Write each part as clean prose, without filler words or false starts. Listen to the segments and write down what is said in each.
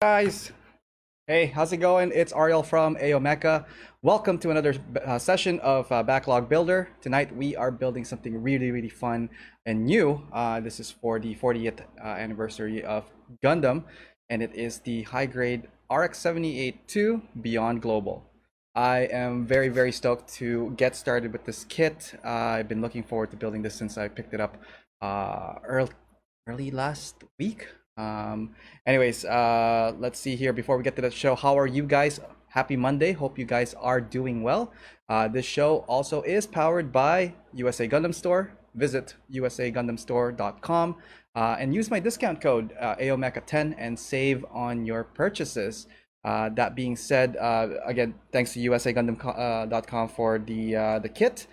Guys, hey, how's it going? It's Ariel from Mecha. Welcome to another session of Backlog Builder. Tonight we are building something really fun and new. This is for the 40th anniversary of Gundam, and it is the high-grade RX-78-2 Beyond Global. I am very stoked to get started with this kit. I've been looking forward to building this since I picked it up early last week. Anyways, let's see here before we get to the show. How are you guys? Happy Monday. Hope you guys are doing well. This show also is powered by USA Gundam Store. Visit usagundamstore.com and use my discount code AOMECA10 and save on your purchases. That being said, again, thanks to usagundam.com for the kit.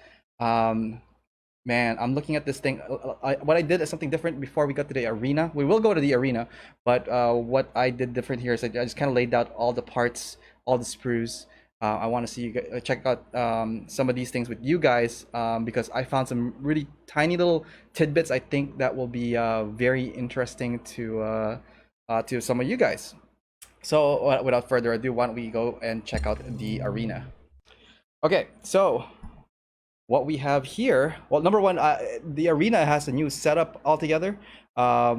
Man, I'm looking at this thing. What I did is something different before we got to the arena. We will go to the arena, but what I did different here is I just kind of laid out all the parts, all the sprues. I want to see you guys, check out some of these things with you guys because I found some really tiny little tidbits. I think that will be very interesting to some of you guys. So without further ado, why don't we go and check out the arena? Okay, so what we have here, well, number one, the arena has a new setup altogether. I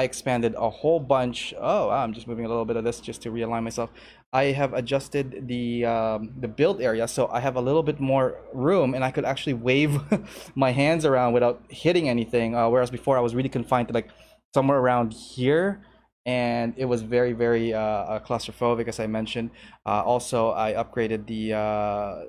expanded a whole bunch. Oh, wow, I'm just moving a little bit of this just to realign myself. I have adjusted the build area, so I have a little bit more room, and I could actually wave my hands around without hitting anything. Whereas before, I was really confined to like somewhere around here, and it was very claustrophobic, as I mentioned. Also, I upgraded the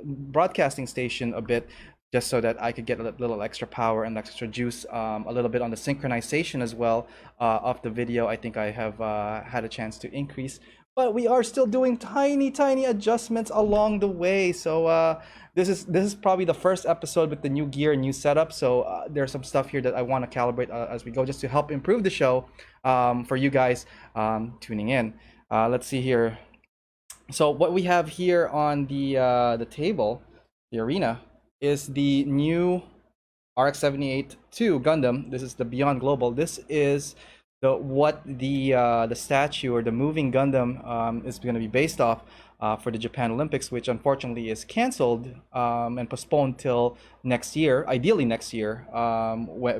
broadcasting station a bit just so that I could get a little extra power and extra juice, a little bit on the synchronization as well of the video. I think I have had a chance to increase, but we are still doing tiny adjustments along the way. So this is probably the first episode with the new gear and new setup. So there's some stuff here that I want to calibrate as we go, just to help improve the show for you guys tuning in. Let's see here. So what we have here on the table, the arena, is the new RX-78-2 Gundam. This is the Beyond Global. This is the statue or the moving Gundam is going to be based off for the Japan Olympics, which unfortunately is canceled and postponed till next year, ideally next year,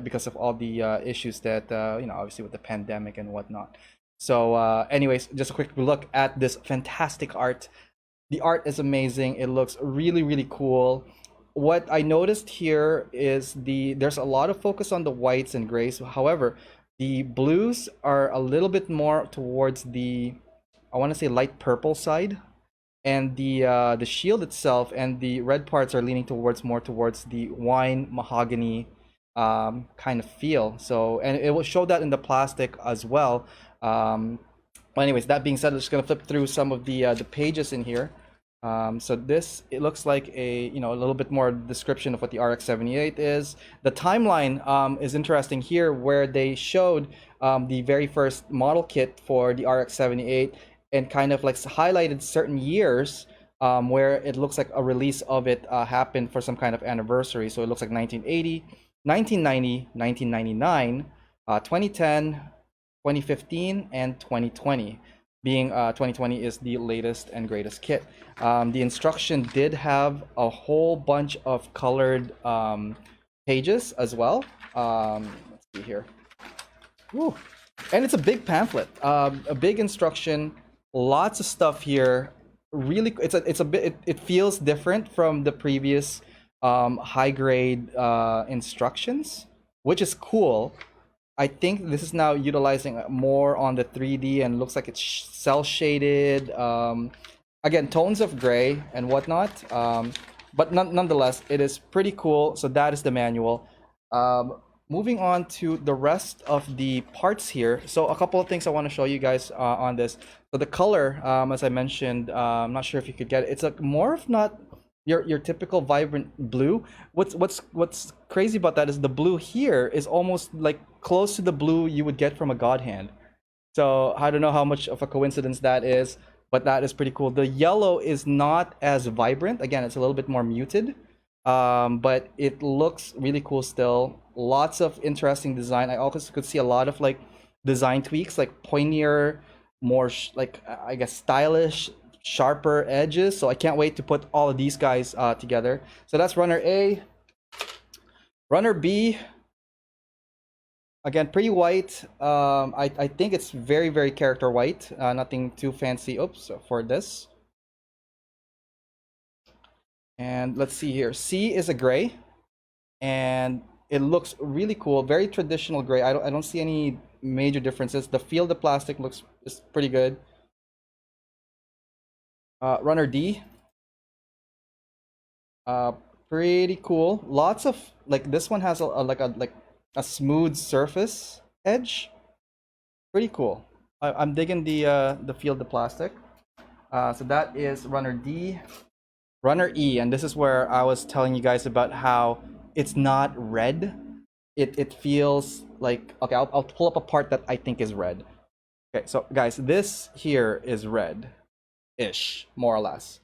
because of all the issues that obviously with the pandemic and whatnot. So anyways, just a quick look at this fantastic art. The art is amazing. It looks really cool. What I noticed here is there's a lot of focus on the whites and grays. However, the blues are a little bit more towards I want to say light purple side, and the shield itself and the red parts are leaning more towards the wine mahogany kind of feel. So, and it will show that in the plastic as well. Well, anyways, that being said, I'm just gonna flip through some of the pages in here. So it looks like a little bit more description of what the RX-78 is. The timeline is interesting here, where they showed the very first model kit for the RX-78 and kind of like highlighted certain years where it looks like a release of it happened for some kind of anniversary. So it looks like 1980, 1990, 1999, 2010, 2015, and 2020. Being 2020 is the latest and greatest kit. The instruction did have a whole bunch of colored pages as well. Let's see here. Woo. And it's a big pamphlet, a big instruction, lots of stuff here. Really, it feels different from the previous high grade instructions, which is cool. I think this is now utilizing more on the 3D and looks like it's cell shaded. Again, tones of gray and whatnot. But nonetheless, it is pretty cool. So that is the manual. Moving on to the rest of the parts here. So a couple of things I want to show you guys on this. So the color, as I mentioned, I'm not sure if you could get it. It's like more of not your typical vibrant blue. What's crazy about that is the blue here is almost like close to the blue you would get from a God Hand. So I don't know how much of a coincidence that is, but that is pretty cool. The yellow is not as vibrant. Again, it's a little bit more muted, but it looks really cool still. Lots of interesting design. I also could see a lot of like design tweaks, like pointier more like I guess stylish, sharper edges. So I can't wait to put all of these guys together. So that's runner A. Runner B, again, pretty white. I think it's very character white. Nothing too fancy. Oops, for this. And let's see here. C is a gray, and it looks really cool. Very traditional gray. I don't see any major differences. The feel of the plastic looks is pretty good. Runner D. Uh, Pretty cool. Lots of like this one has like a smooth surface edge. Pretty cool. I'm digging the feel of the plastic. So that is runner D. Runner E, and this is where I was telling you guys about how it's not red. It feels like okay. I'll pull up a part that I think is red. Okay, so guys, this here is red-ish, more or less.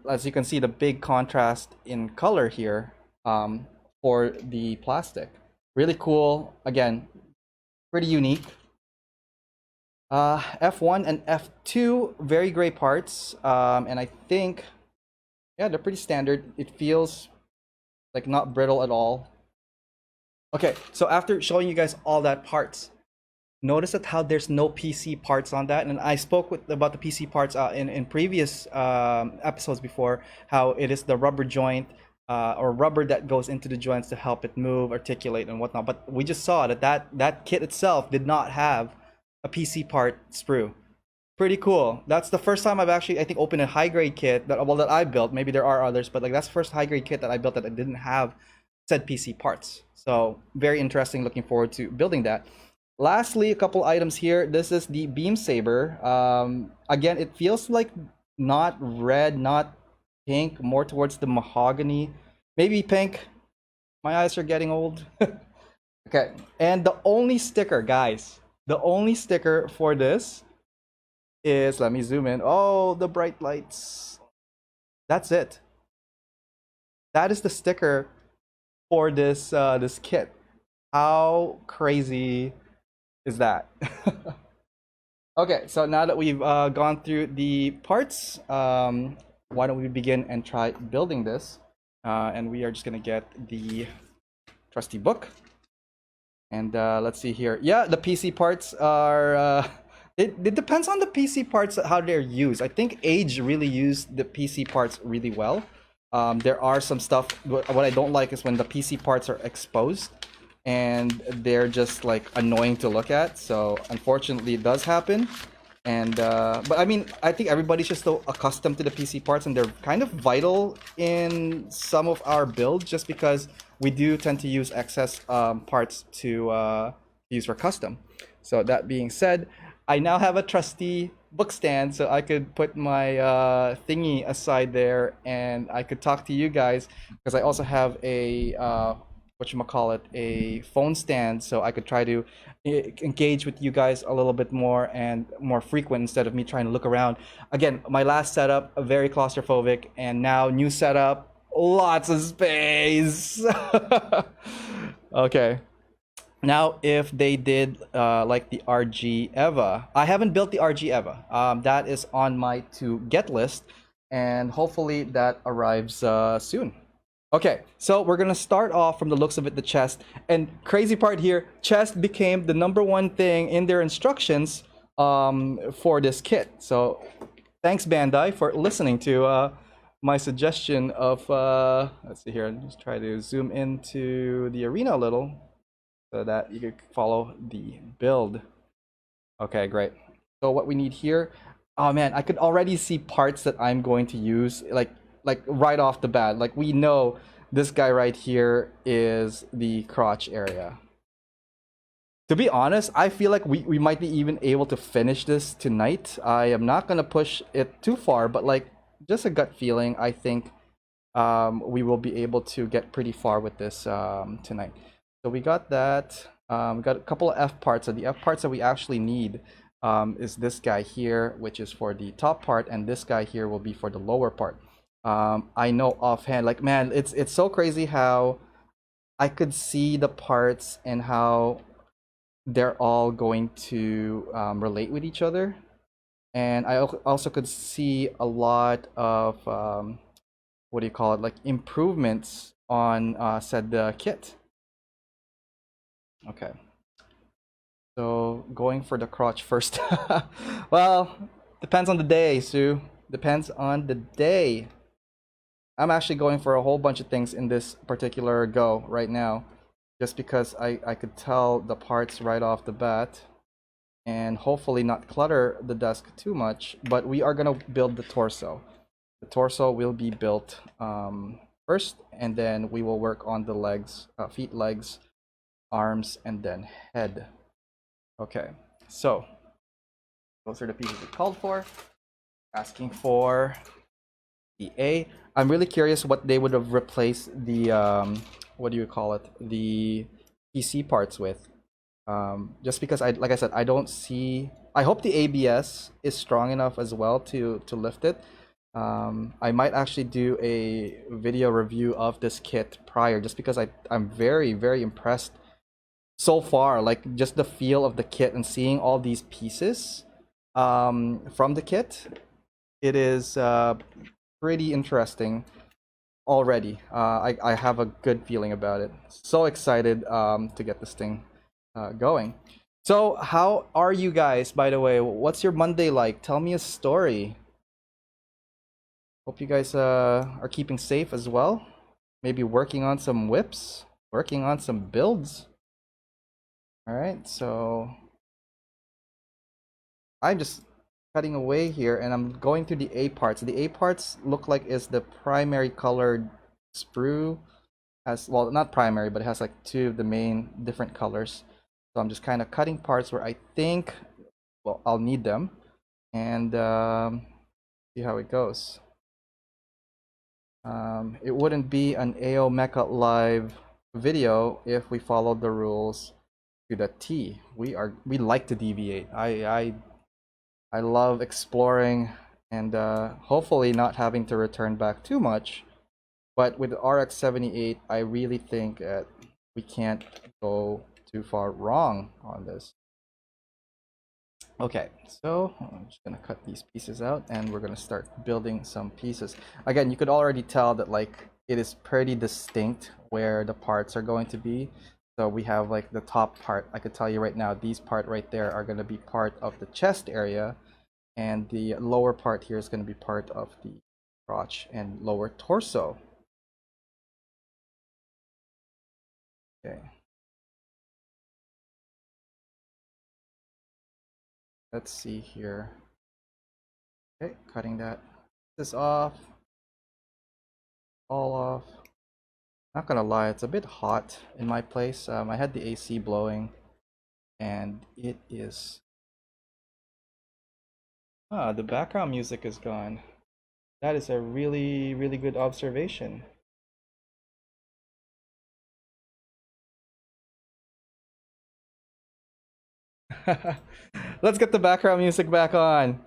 As you can see, the big contrast in color here for the plastic. Really cool. Again, pretty unique. F1 and F2, very great parts. And I think, yeah, they're pretty standard. It feels like not brittle at all. Okay, so after showing you guys all that parts, notice that how there's no PC parts on that. And I spoke about the PC parts in previous episodes before, how it is the rubber joint or rubber that goes into the joints to help it move, articulate, and whatnot. But we just saw that kit itself did not have a PC part sprue. Pretty cool. That's the first time I've actually, I think, opened a high grade kit that that I built. Maybe there are others, but like that's the first high grade kit that I built that I didn't have said PC parts. So very interesting. Looking forward to building that. Lastly, a couple items here. This is the beam saber. Again, it feels like not red, not pink, more towards the mahogany. Maybe pink. My eyes are getting old. Okay, and the only sticker, guys, the only sticker for this is, let me zoom in. Oh, the bright lights. That's it. That is the sticker for this kit. How crazy is that? Okay, so now that we've gone through the parts, why don't we begin and try building this? And we are just gonna get the trusty book. And let's see here. Yeah, the PC parts are. It depends on the PC parts how they're used. I think Age really used the PC parts really well. There are some stuff. What I don't like is when the PC parts are exposed and they're just like annoying to look at. So unfortunately, it does happen. And but I mean, I think everybody's just so accustomed to the PC parts, and they're kind of vital in some of our builds, just because we do tend to use excess parts to use for custom. So that being said, I now have a trusty book stand, so I could put my thingy aside there, and I could talk to you guys, because I also have a whatchamacallit, a phone stand, so I could try to engage with you guys a little bit more and more frequent, instead of me trying to look around. Again, my last setup, very claustrophobic, and now new setup, lots of space. Okay. Now, if they did like the RG Eva, I haven't built the RG Eva. That is on my to get list, and hopefully that arrives soon. Okay, so we're gonna start off from the looks of it, the chest. And crazy part here, chest became the #1 thing in their instructions for this kit. So thanks, Bandai, for listening to my suggestion of, let's see here, just try to zoom into the arena a little, so that you can follow the build. Okay, great. So what we need here, oh man, I could already see parts that I'm going to use, like right off the bat. Like we know this guy right here is the crotch area. To be honest, I feel like we might be even able to finish this tonight. I am not gonna push it too far, but like just a gut feeling, I think we will be able to get pretty far with this tonight. So we got that. We got a couple of F parts. So the F parts that we actually need is this guy here, which is for the top part, and this guy here will be for the lower part. I know offhand, like man, it's so crazy how I could see the parts and how they're all going to relate with each other. And I also could see a lot of what do you call it, like improvements on said kit. Okay, so going for the crotch first. Well, depends on the day, Sue. Depends on the day. I'm actually going for a whole bunch of things in this particular go right now, just because I could tell the parts right off the bat, and hopefully not clutter the desk too much. But we are gonna build the torso. The torso will be built first, and then we will work on the legs, feet, legs, arms, and then head. Okay, so those are the pieces we called for. Asking for the A. I'm really curious what they would have replaced the what do you call it? The PC parts with. Just because like I said, I don't see. I hope the ABS is strong enough as well to lift it. I might actually do a video review of this kit prior, just because I'm very, very impressed so far. Like just the feel of the kit and seeing all these pieces from the kit, it is pretty interesting already. I have a good feeling about it. So excited to get this thing going. So how are you guys, by the way? What's your Monday like? Tell me a story. Hope you guys are keeping safe as well. Maybe working on some whips, working on some builds. All right, so I'm just cutting away here, and I'm going through the A parts. The A parts look like is the primary colored sprue. Has, well, not primary, but it has like two of the main different colors. So I'm just kind of cutting parts where I think, well, I'll need them, and see how it goes. It wouldn't be an AO Mecha live video if we followed the rules to the T. We like to deviate. I love exploring and hopefully not having to return back too much. But with the RX-78, I really think that we can't go too far wrong on this. Okay, so I'm just gonna cut these pieces out, and we're gonna start building some pieces. Again, you could already tell that like it is pretty distinct where the parts are going to be. So we have like the top part. I could tell you right now, these part right there are gonna be part of the chest area, and the lower part here is gonna be part of the crotch and lower torso. Okay. Let's see here. Okay, cutting this off. All off. Not gonna lie, it's a bit hot in my place. I had the AC blowing, and it is... Ah, the background music is gone. That is a really, really good observation. Let's get the background music back on.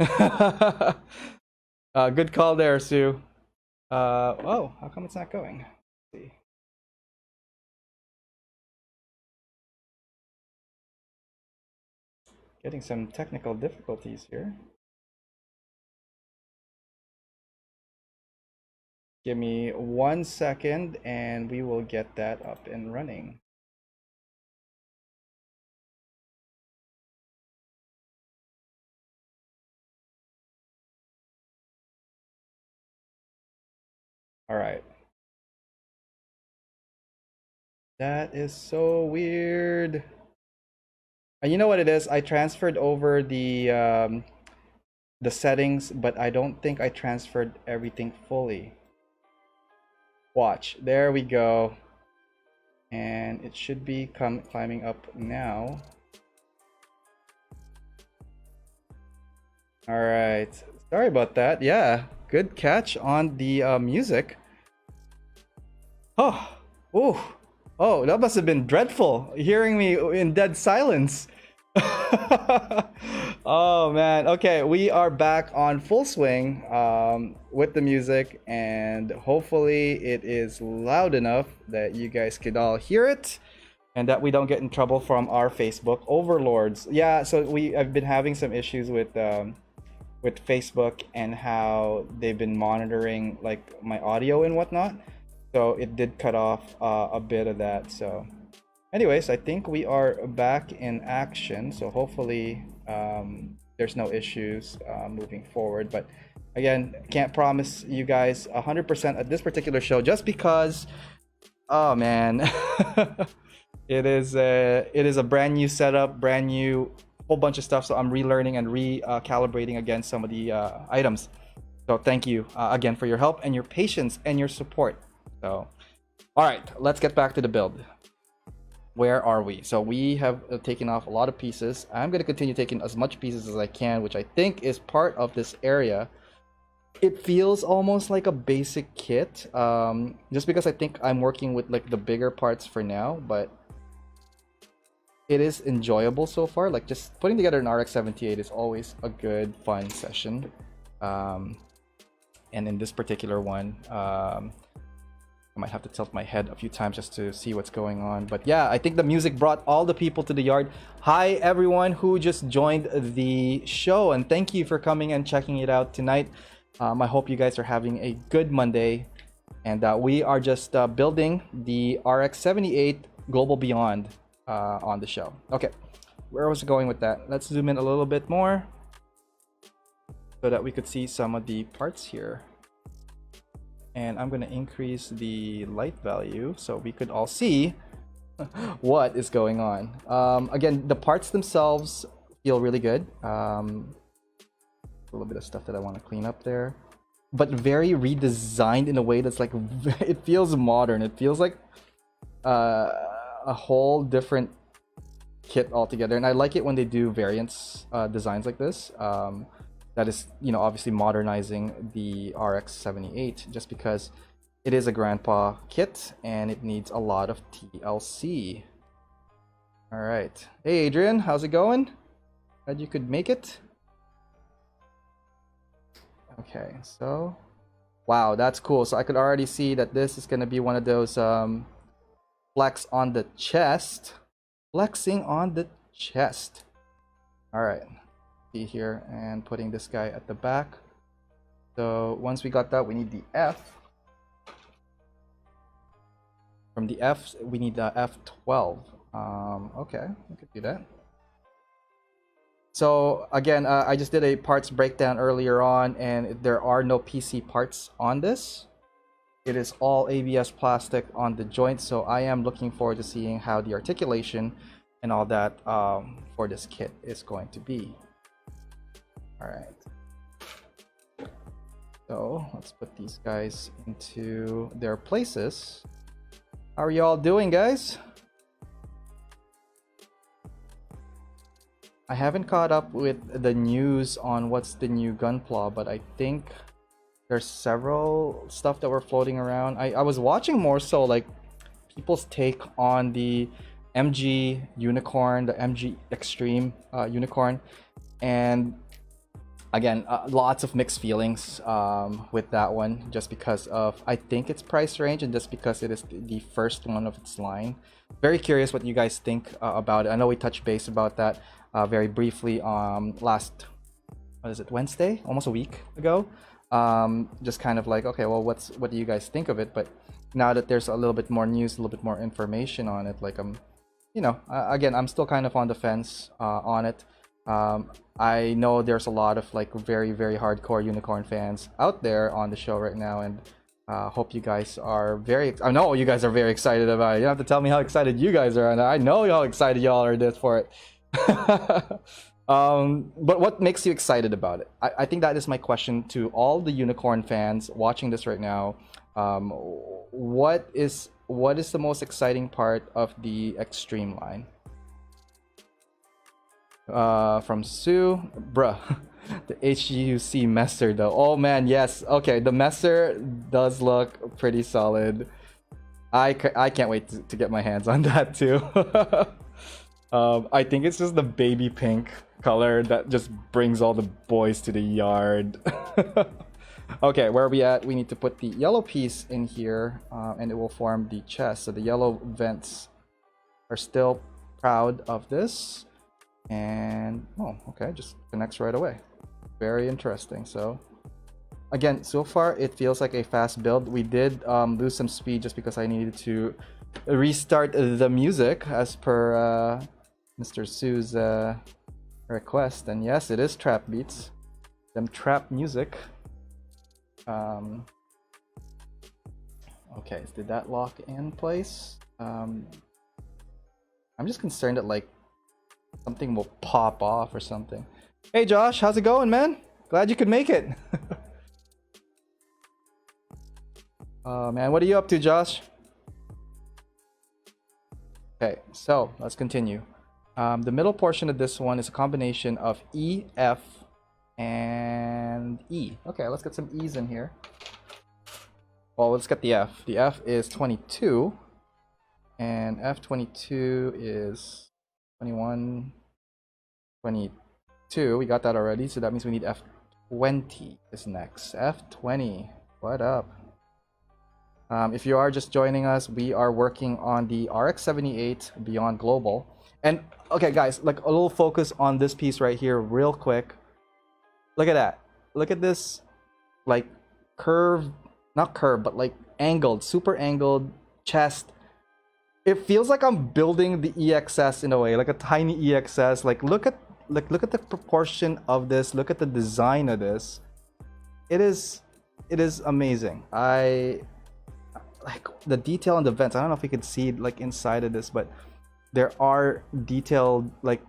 Good call there, Sue. Oh, how come it's not going? Let's see. Getting some technical difficulties here. Give me 1 second and we will get that up and running. All right. That is so weird. And you know what it is? I transferred over the settings, but I don't think I transferred everything fully. Watch. There we go. And it should be climbing up now. All right. Sorry about that. Yeah, good catch on the music. Oh, oh, oh! That must have been dreadful hearing me in dead silence. Oh man. Okay, we are back on full swing with the music, and hopefully it is loud enough that you guys could all hear it, and that we don't get in trouble from our Facebook overlords. Yeah, so I've been having some issues with with Facebook and how they've been monitoring like my audio and whatnot. So it did cut off a bit of that. So anyways, I think we are back in action. So hopefully there's no issues moving forward. But again, can't promise you guys 100% at this particular show just because, oh man, it is a brand new setup, brand new whole bunch of stuff. So I'm relearning and recalibrating against some of the items. So thank you again for your help and your patience and your support. So, all right, let's get back to the build. Where are we? So we have taken off a lot of pieces. I'm going to continue taking as much pieces as I can, which I think is part of this area. It feels almost like a basic kit, just because I think I'm working with like the bigger parts for now, but it is enjoyable so far. Like just putting together an RX-78 is always a good, fun session. And in this particular one, I might have to tilt my head a few times just to see what's going on. But yeah, I think the music brought all the people to the yard. Hi, everyone who just joined the show. And thank you for coming and checking it out tonight. I hope you guys are having a good Monday. And we are just building the RX-78 Global Beyond on the show. Okay, where was it going with that? Let's zoom in a little bit more so that we could see some of the parts here. And I'm going to increase the light value so we could all see what is going on. Again, the parts themselves feel really good. A little bit of stuff that I want to clean up there. But very redesigned in a way that's like, it feels modern. It feels like a whole different kit altogether. And I like it when they do variants designs like this. That is, you know, obviously modernizing the RX-78 just because it is a grandpa kit and it needs a lot of TLC. All right. Hey, Adrian, how's it going? Glad you could make it. Okay, so wow, that's cool. So I could already see that this is going to be one of those flex on the chest. Flexing on the chest. All right. Here and putting this guy at the back. So once we got that, we need the F. From the F, we need the F12. Okay, we could do that. So again, I just did a parts breakdown earlier on, and there are no PC parts on this. It is all ABS plastic on the joints. So I am looking forward to seeing how the articulation and all that for this kit is going to be. All right, so let's put these guys into their places. How are y'all doing, guys? I haven't caught up with the news on what's the new Gunpla, but I think there's several stuff that were floating around. I was watching more so like people's take on the MG Unicorn, the MG Extreme Unicorn, and again, lots of mixed feelings with that one, just because of, I think, its price range and just because it is the first one of its line. Very curious what you guys think about it. I know we touched base about that very briefly last, what is it, Wednesday? Almost a week ago. Just kind of like, okay, well, what do you guys think of it? But now that there's a little bit more news, a little bit more information on it, like you know, again, I'm still kind of on the fence on it. I know there's a lot of like very, very hardcore Unicorn fans out there on the show right now, and hope you guys are I know you guys are very excited about it. You don't have to tell me how excited you guys are, and I know how excited y'all are for it. But what makes you excited about it? I think that is my question to all the Unicorn fans watching this right now. What is the most exciting part of the Extreme line? From Sue, bruh, the HUC Messer though. Oh man, yes. Okay, the Messer does look pretty solid. I can't wait to get my hands on that too. I think it's just the baby pink color that just brings all the boys to the yard. Okay, where are we at? We need to put the yellow piece in here, and it will form the chest. So the yellow vents are still proud of this. And oh, okay, just connects right away. very interesting. So again, so far it feels like a fast build. We did lose some speed just because I needed to restart the music as per Mr. Sue's request. And yes, it is trap beats, them trap music. Okay, so did that lock in place? I'm just concerned that like something will pop off or something. Hey Josh, how's it going, man? Glad you could make it. Oh man, what are you up to, Josh? Okay, so let's continue. The middle portion of this one is a combination of E, F, and E. Okay, let's get some E's in here. Well, let's get the F. The F is 22, and F22 is 21, 22. We got that already, so that means we need F20 is next. F20, what up? If you are just joining us, we are working on the RX-78 Beyond Global. And okay, guys, like a little focus on this piece right here, real quick. Look at that. Look at this, like curved, not curved, but like angled, super angled chest. It feels like I'm building the EXS in a way, like a tiny EXS. Like look at the proportion of this. Look at the design of this. It is amazing. Like the detail on the vents. I don't know if you can see like inside of this, but there are detailed like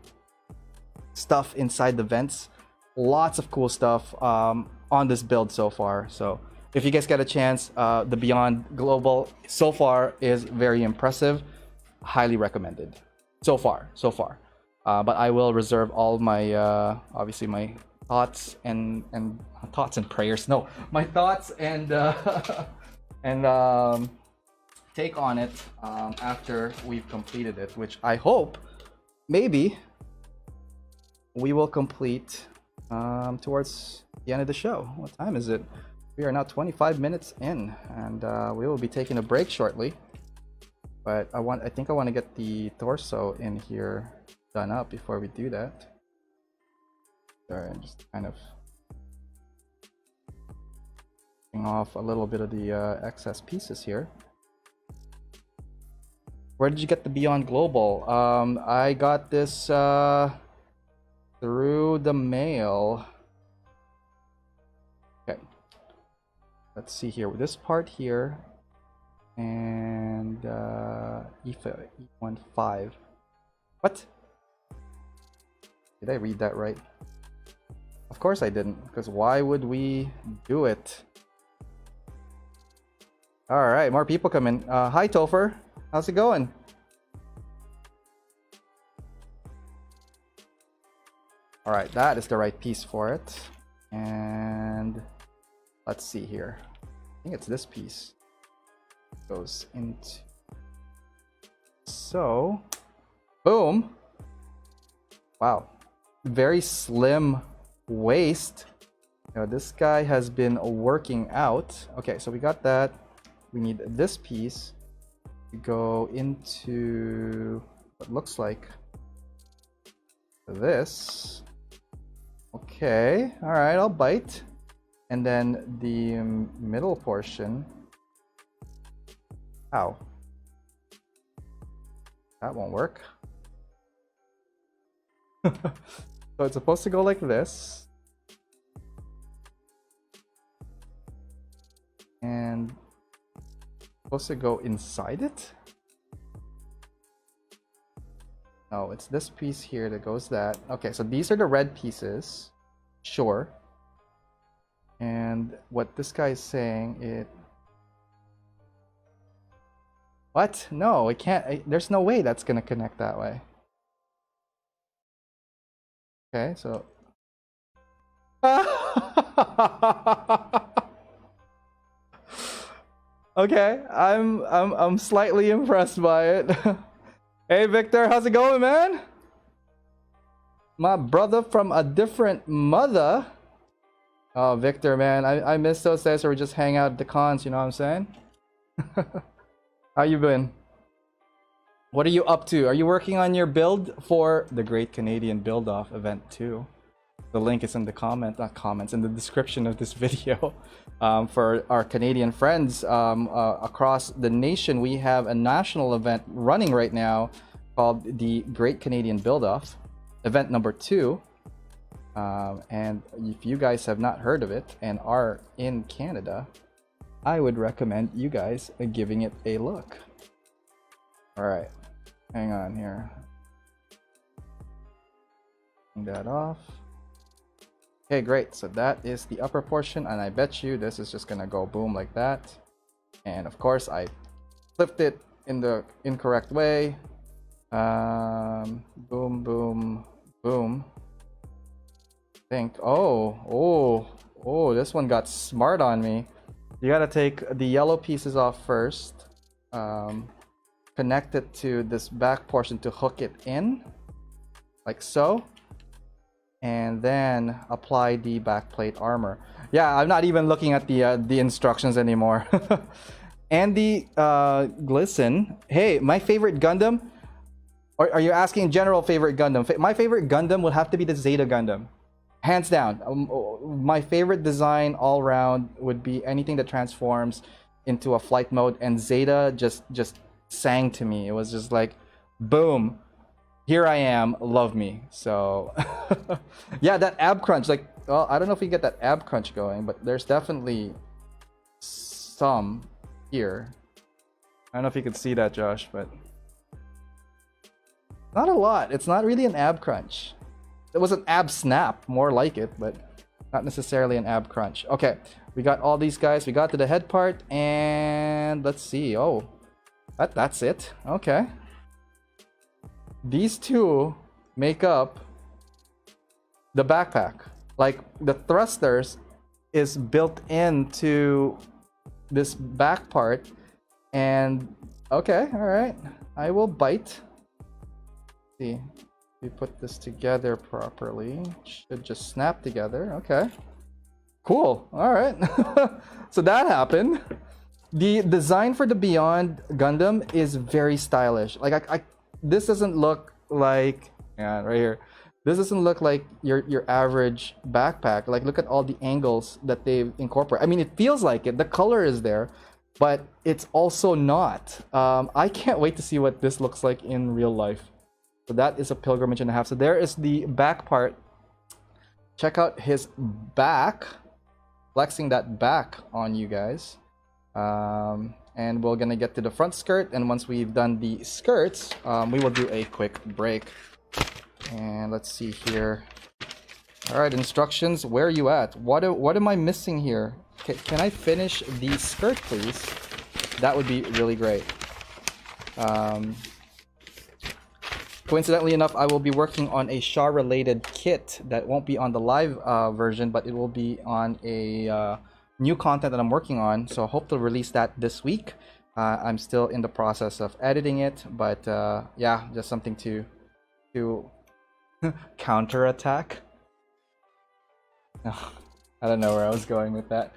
stuff inside the vents. Lots of cool stuff on this build so far. So if you guys get a chance, the Beyond Global so far is very impressive. Highly recommended so far. But I will reserve all my obviously my thoughts and prayers. No, my thoughts and and take on it after we've completed it, which I hope maybe we will complete towards the end of the show. What time is it? We are now 25 minutes in, and we will be taking a break shortly. But I think I want to get the torso in here done up before we do that. Sorry, I'm just kind of off a little bit of the excess pieces here. Where did you get the Beyond Global? I got this through the mail. Okay, let's see here with this part here and E15. What? Did I read that right? Of course I didn't, because why would we do it? All right, more people come in. Hi, Topher. How's it going? All right, that is the right piece for it. And let's see here. I think it's this piece. Goes into... So, boom. Wow. Very slim waist. You know, this guy has been working out. Okay, so we got that. We need this piece to go into what looks like this. Okay, all right, I'll bite. And then the middle portion. Ow. That won't work. So it's supposed to go like this. And supposed to go inside it? No, it's this piece here that goes that. Okay, so these are the red pieces. Sure. And what this guy is saying, it... What? No, it can't. There's no way that's gonna connect that way. Okay, so... Okay, I'm slightly impressed by it. Hey Victor, how's it going, man? My brother from a different mother. Oh, Victor, man, I miss those days where we just hang out at the cons, you know what I'm saying? How you been? What are you up to? Are you working on your build for the Great Canadian Build-Off Event 2? The link is in the not comments, in the description of this video. For our Canadian friends across the nation, we have a national event running right now called the Great Canadian Build-Off, event number 2. And if you guys have not heard of it and are in Canada, I would recommend you guys giving it a look. All right, hang on here. Turn that off. Okay, great. So that is the upper portion, and I bet you this is just gonna go boom like that. And of course, I flipped it in the incorrect way. Boom, boom, boom. Oh, this one got smart on me. You gotta take the yellow pieces off first, connect it to this back portion to hook it in, like so, and then apply the backplate armor. Yeah, I'm not even looking at the instructions anymore. And the glisten. Hey, my favorite Gundam. Or are you asking general favorite Gundam? My favorite Gundam would have to be the Zeta Gundam. Hands down. My favorite design all around would be anything that transforms into a flight mode, and Zeta just sang to me. It was just like, boom, here I am, love me. So yeah, that ab crunch, like, well, I don't know if you get that ab crunch going, but there's definitely some here. I don't know if you could see that, Josh, but not a lot. It's not really an ab crunch. It was an ab snap, more like it, but not necessarily an ab crunch. Okay, we got all these guys. We got to the head part, and let's see. Oh, that's it. Okay. These two make up the backpack. Like, the thrusters is built into this back part, and okay, all right. I will bite. See. We put this together properly. Should just snap together. Okay. Cool. All right. So that happened. The design for the Beyond Gundam is very stylish. Like this doesn't look like, yeah, right here. This doesn't look like your average backpack. Like, look at all the angles that they've incorporated. I mean, it feels like it. The color is there, but it's also not. I can't wait to see what this looks like in real life. So that is a pilgrimage and a half. So there is the back part. Check out his back. Flexing that back on you guys. And we're gonna get to the front skirt. And once we've done the skirts, we will do a quick break. And let's see here. All right, instructions. Where are you at? What am I missing here? Can I finish the skirt, please? That would be really great. Coincidentally enough, I will be working on a Shaw-related kit that won't be on the live version, but it will be on a new content that I'm working on. So I hope to release that this week. I'm still in the process of editing it, but yeah, just something to counterattack. I don't know where I was going with that.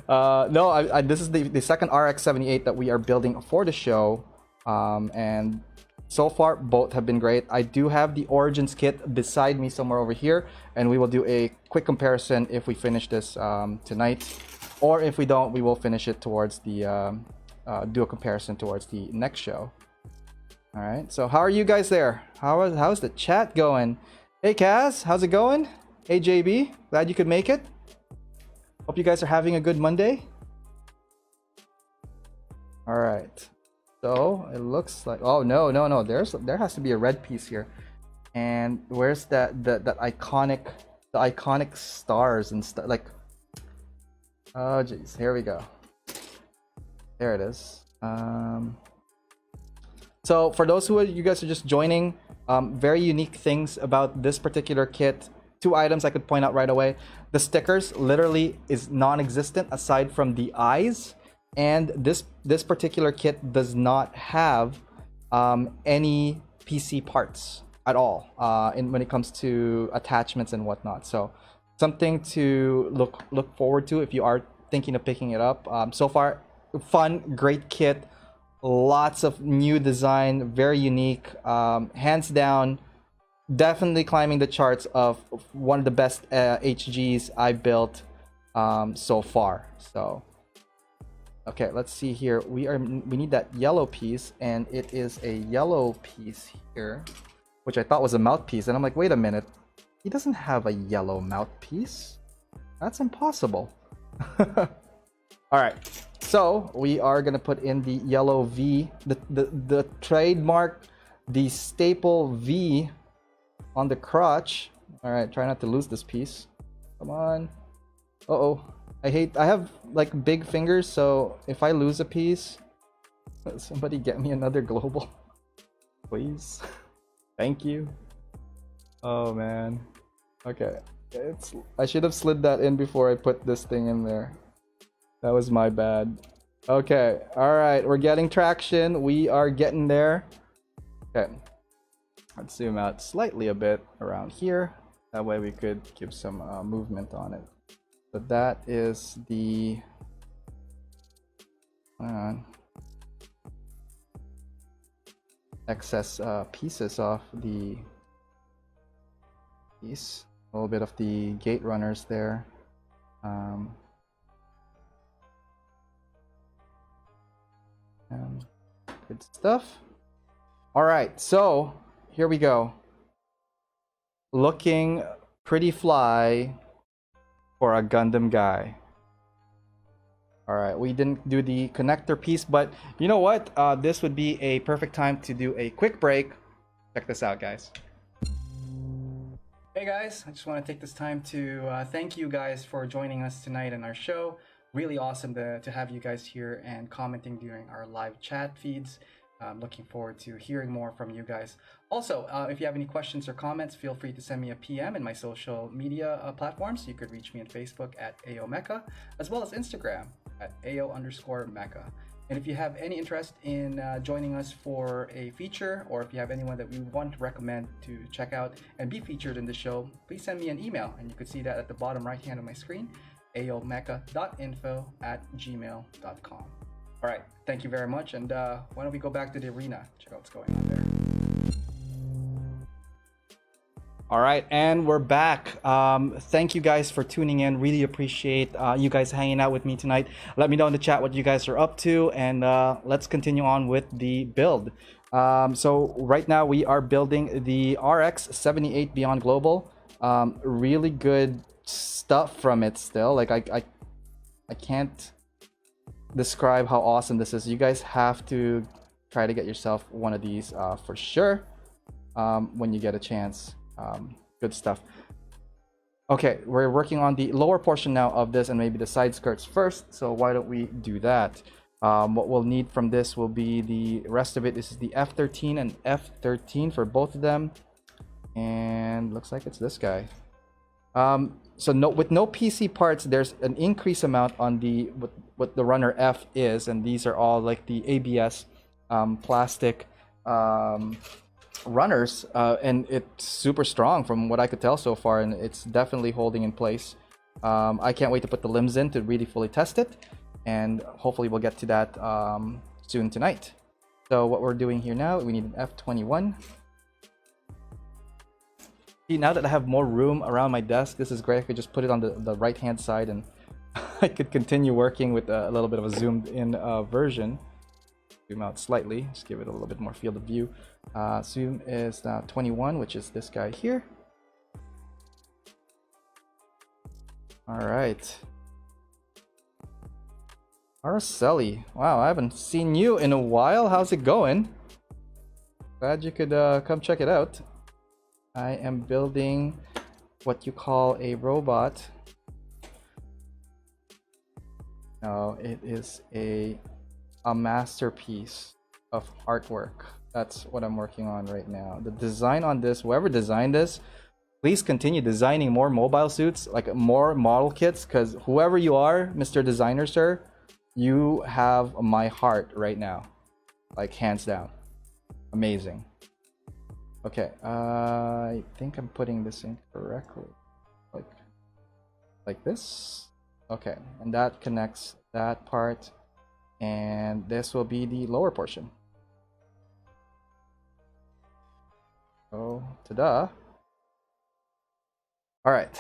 No, this is the second RX-78 that we are building for the show. And so far both have been great. I do have the Origins kit beside me somewhere over here, and we will do a quick comparison if we finish this tonight, or if we don't, we will finish it towards the do a comparison towards the next show. All right, so how are you guys there? How's the chat going? Hey Kaz, how's it going? Hey JB, glad you could make it. Hope you guys are having a good Monday. All right. So it looks like, oh no, there has to be a red piece here. And where's that iconic stars and stuff, like, oh geez, here we go. There it is. So for those you guys are just joining, very unique things about this particular kit. 2 items I could point out right away. The stickers literally is non-existent aside from the eyes. And this particular kit does not have any PC parts at all when it comes to attachments and whatnot. So something to look forward to if you are thinking of picking it up. So far, fun, great kit, lots of new design, very unique. Hands down, definitely climbing the charts of one of the best HGs I built so far. So okay, let's see here. We need that yellow piece, and it is a yellow piece here, which I thought was a mouthpiece, and I'm like, wait a minute, he doesn't have a yellow mouthpiece. That's impossible. All right, so we are gonna put in the yellow V, the trademark, the staple V on the crotch. All right, try not to lose this piece. Come on. Uh-oh. I have like big fingers, so if I lose a piece, somebody get me another global, please. Thank you. Oh man. Okay. I should have slid that in before I put this thing in there. That was my bad. Okay, all right, we're getting traction. We are getting there. Okay, let's zoom out slightly a bit around here. That way we could give some movement on it. So that is the, excess pieces off the piece. A little bit of the gate runners there. Good stuff. All right, so here we go. Looking pretty fly for a Gundam guy. All right, we didn't do the connector piece, but you know what? This would be a perfect time to do a quick break. Check this out, guys. Hey guys, I just want to take this time to thank you guys for joining us tonight in our show. Really awesome to have you guys here and commenting during our live chat feeds. I'm looking forward to hearing more from you guys. Also, if you have any questions or comments, feel free to send me a PM in my social media platforms. You could reach me on Facebook at Mecha, as well as Instagram at AO_Mecha. And if you have any interest in joining us for a feature, or if you have anyone that we want to recommend to check out and be featured in the show, please send me an email, and you can see that at the bottom right hand of my screen, aomecha.info@gmail.com. All right, thank you very much, and why don't we go back to the arena, check out what's going on there. All right, and we're back. Thank you guys for tuning in. Really appreciate you guys hanging out with me tonight. Let me know in the chat what you guys are up to, and let's continue on with the build. So right now we are building the RX-78 Beyond Global. Really good stuff from it still. Like I can't describe how awesome this is. You guys have to try to get yourself one of these for sure when you get a chance. Good stuff. Okay, we're working on the lower portion now of this and maybe the side skirts first, so why don't we do that? What we'll need from this will be the rest of it. This is the F13 and F13 for both of them, and looks like it's this guy. So with no PC parts, there's an increased amount on the what the runner F is, and these are all like the ABS plastic runners, and it's super strong from what I could tell so far, and it's definitely holding in place. I can't wait to put the limbs in to really fully test it, and hopefully we'll get to that soon tonight. So what we're doing here now, we need an F21. See, now that I have more room around my desk, this is great. I could just put it on the right hand side, and I could continue working with a little bit of a zoomed in version. Zoom out slightly, just give it a little bit more field of view. Zoom is now 21, which is this guy here. All right. Araceli, wow, I haven't seen you in a while. How's it going? Glad you could come check it out. I am building what you call a robot. No, it is a masterpiece of artwork. That's what I'm working on right now. The design on this, whoever designed this, please continue designing more mobile suits, like more model kits, because whoever you are, Mr. Designer Sir, you have my heart right now, like hands down. Amazing. Okay, I think I'm putting this in correctly, like this. Okay, and that connects that part, and this will be the lower portion. Oh, ta-da! All right,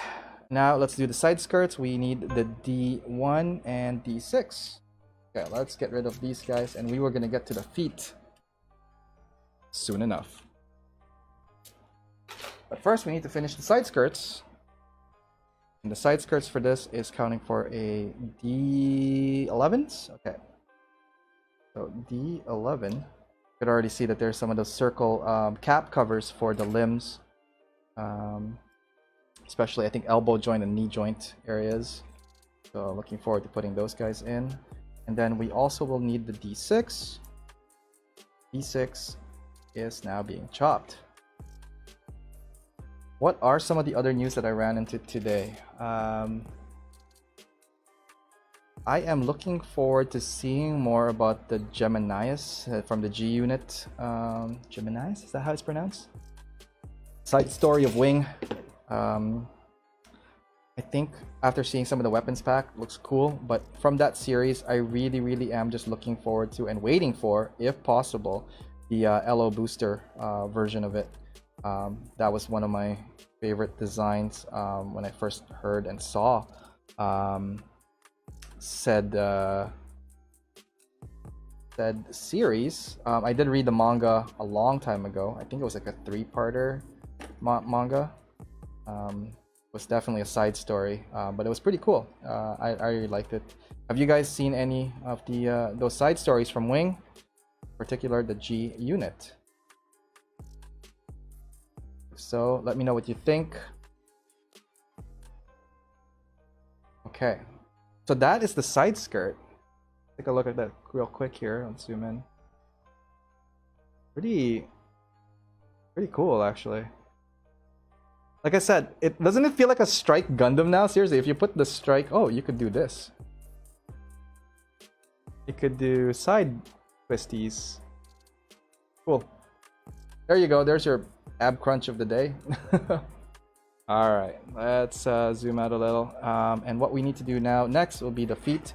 now let's do the side skirts. We need the D1 and D6. Okay, let's get rid of these guys, and we were gonna get to the feet soon enough. But first, we need to finish the side skirts. And the side skirts for this is counting for a D11s. Okay. So D11. You could already see that there's some of those circle cap covers for the limbs. Especially, I think, elbow joint and knee joint areas. So looking forward to putting those guys in. And then we also will need the D6. D6 is now being chopped. What are some of the other news that I ran into today? I am looking forward to seeing more about the Geminius from the G unit. Geminius, is that how it's pronounced? Side story of Wing. I think after seeing some of the weapons pack, looks cool. But from that series, I really am just looking forward to and waiting for, if possible, the LO booster version of it. That was one of my favorite designs when I first heard and saw said series. I did read the manga a long time ago. I think it was like a 3-parter manga. It was definitely a side story, but it was pretty cool. I really liked it. Have you guys seen any of the those side stories from Wing? In particular, the G unit. So let me know what you think. Okay, so that is the side skirt. Take a look at that real quick here. Let's zoom in. Pretty cool, actually. Like I said, doesn't it feel like a Strike Gundam now? Seriously, if you put the Strike, oh, you could do this. You could do side twisties. Cool. There you go. There's your ab crunch of the day. All right, let's zoom out a little. And what we need to do next will be the feet.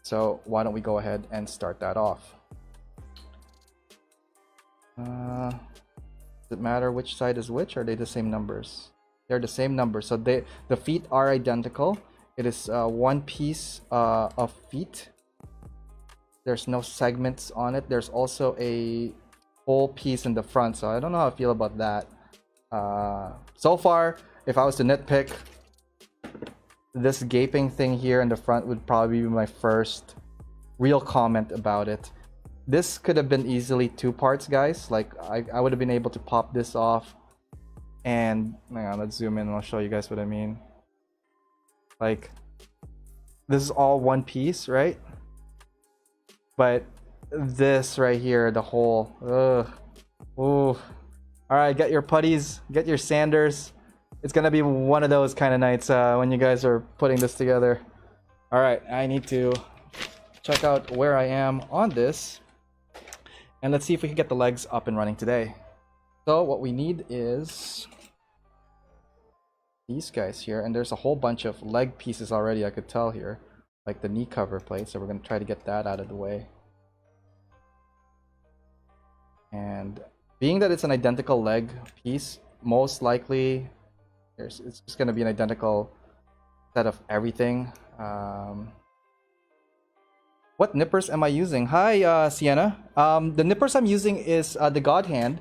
So why don't we go ahead and start that off? Does it matter which side is which? Or are they the same numbers? They're the same number, so the feet are identical. It is one piece of feet. There's no segments on it. There's also a whole piece in the front, so I don't know how I feel about that. So far, if I was to nitpick, this gaping thing here in the front would probably be my first real comment about it. This could have been easily 2 parts, guys. Like I would have been able to pop this off. And hang on, let's zoom in and I'll show you guys what I mean. Like, this is all one piece, right? But this right here, the whole, ooh. All right, get your putties, get your sanders. It's gonna be one of those kind of nights when you guys are putting this together. All right, I need to check out where I am on this. And let's see if we can get the legs up and running today. So what we need is these guys here, and there's a whole bunch of leg pieces already, I could tell here, like the knee cover plate, so we're going to try to get that out of the way. And being that it's an identical leg piece, most likely it's just going to be an identical set of everything. What nippers am I using? Hi, Sienna. The nippers I'm using is the God Hand.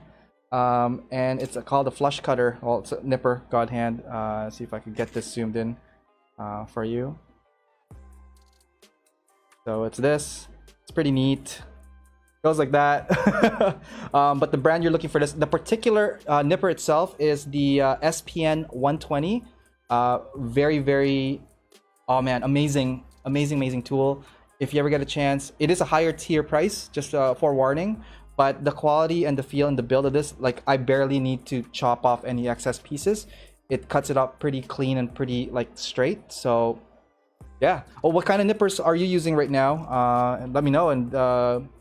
And it's called a flush cutter. Well, it's a nipper God Hand. See if I can get this zoomed in for you. So it's this. It's pretty neat. Goes like that. But the brand you're looking for, the particular nipper itself is the SPN 120. Very, oh man, amazing tool. If you ever get a chance, it is a higher tier price, just forewarning. But the quality and the feel and the build of this, like, I barely need to chop off any excess pieces. It cuts it up pretty clean and pretty like straight. So yeah. Oh, what kind of nippers are you using right now? Let me know, and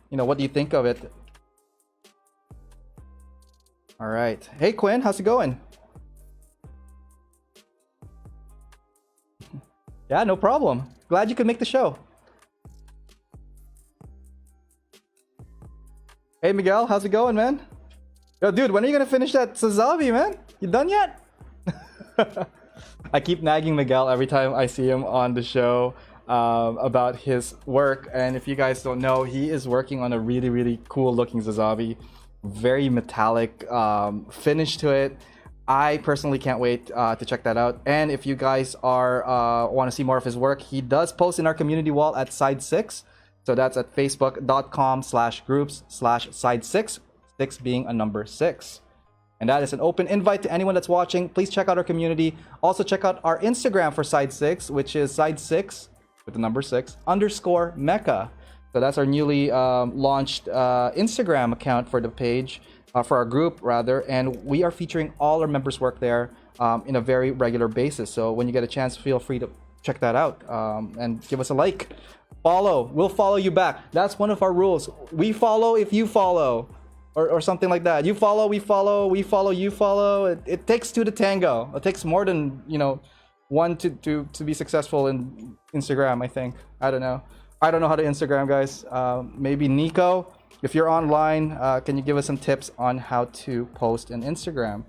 you know, what do you think of it? All right. Hey Quinn, how's it going? Yeah, no problem. Glad you could make the show. Hey Miguel, how's it going, man? Yo, dude, when are you gonna finish that Sazabi, man? You done yet? I keep nagging Miguel every time I see him on the show about his work. And if you guys don't know, he is working on a really, really cool looking Zazabi. Very metallic finish to it. I personally can't wait to check that out. And if you guys are want to see more of his work, he does post in our community wall at Side 6. So that's at facebook.com/groups/side6, 6 being a number 6. And that is an open invite to anyone that's watching. Please check out our community. Also check out our Instagram for Side 6, which is Side 6 with the number 6 _ Mecha. So that's our newly launched Instagram account for the page, for our group rather. And we are featuring all our members' work there in a very regular basis. So when you get a chance, feel free to check that out and give us a like. Follow. We'll follow you back. That's one of our rules. We follow if you follow. Or something like that. You follow, we follow, we follow, you follow. It takes two to tango. It takes more than, one to be successful in Instagram, I think. I don't know. I don't know how to Instagram, guys. Maybe Nico, if you're online, can you give us some tips on how to post an Instagram?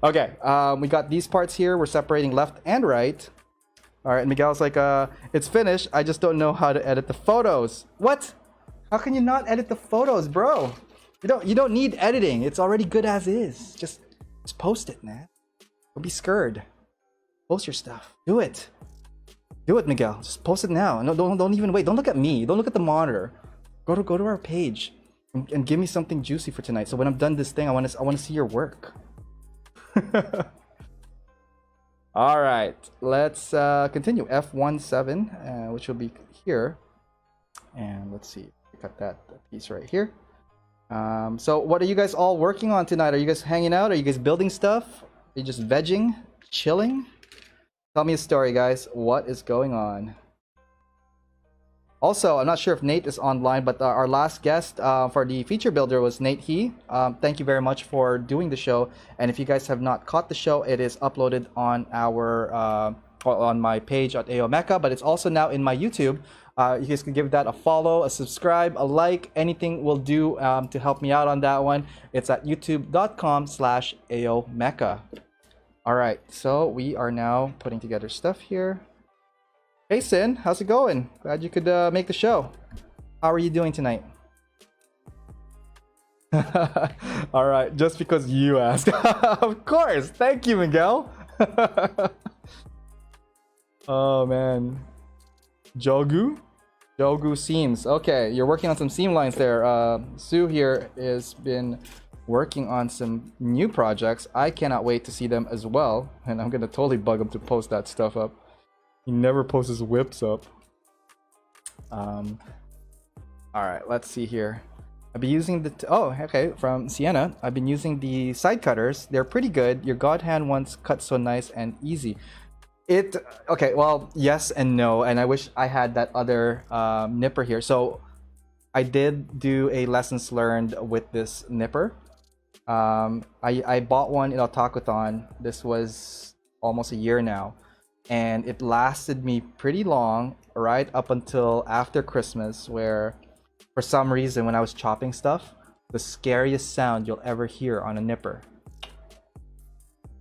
Okay, we got these parts here. We're separating left and right. All right, Miguel's like, it's finished. I just don't know how to edit the photos. What? How can you not edit the photos, bro? You don't need editing. It's already good as is. Just post it, man. Don't be scared. Post your stuff. Do it. Do it, Miguel. Just post it now. No, don't even wait. Don't look at me. Don't look at the monitor. Go to our page and give me something juicy for tonight. So when I'm done this thing, I want to see your work. All right. Let's continue. F17, which will be here. And let's see. Cut that piece right here. So what are you guys all working on tonight? Are you guys hanging out? Are you guys building stuff? Are you just vegging? Chilling? Tell me a story, guys. What is going on? Also, I'm not sure if Nate is online, but our last guest for the feature builder was Nate He. Thank you very much for doing the show. And if you guys have not caught the show, it is uploaded on our on my page at AO Mecha, but it's also now in my YouTube. You guys can give that a follow, a subscribe, a like, anything will do to help me out on that one. It's at youtube.com/AO Mecha. All right, so we are now putting together stuff here. Hey Sin, how's it going? Glad you could make the show. How are you doing tonight? All right, just because you asked. Of course, thank you, Miguel. Oh man. Jogu seams. Okay, you're working on some seam lines there. Sue here has been working on some new projects. I cannot wait to see them as well, and I'm gonna totally bug him to post that stuff up. He never posts his whips up. All right, let's see here. I've been using the from Sienna. I've been using the side cutters. They're pretty good. Your God hand ones cut so nice and easy. Okay, well, yes and no, and I wish I had that other nipper here. So I did do a lessons learned with this nipper. I bought one in Otakuthon. This was almost a year now, and it lasted me pretty long, right up until after Christmas, where for some reason when I was chopping stuff, the scariest sound you'll ever hear on a nipper.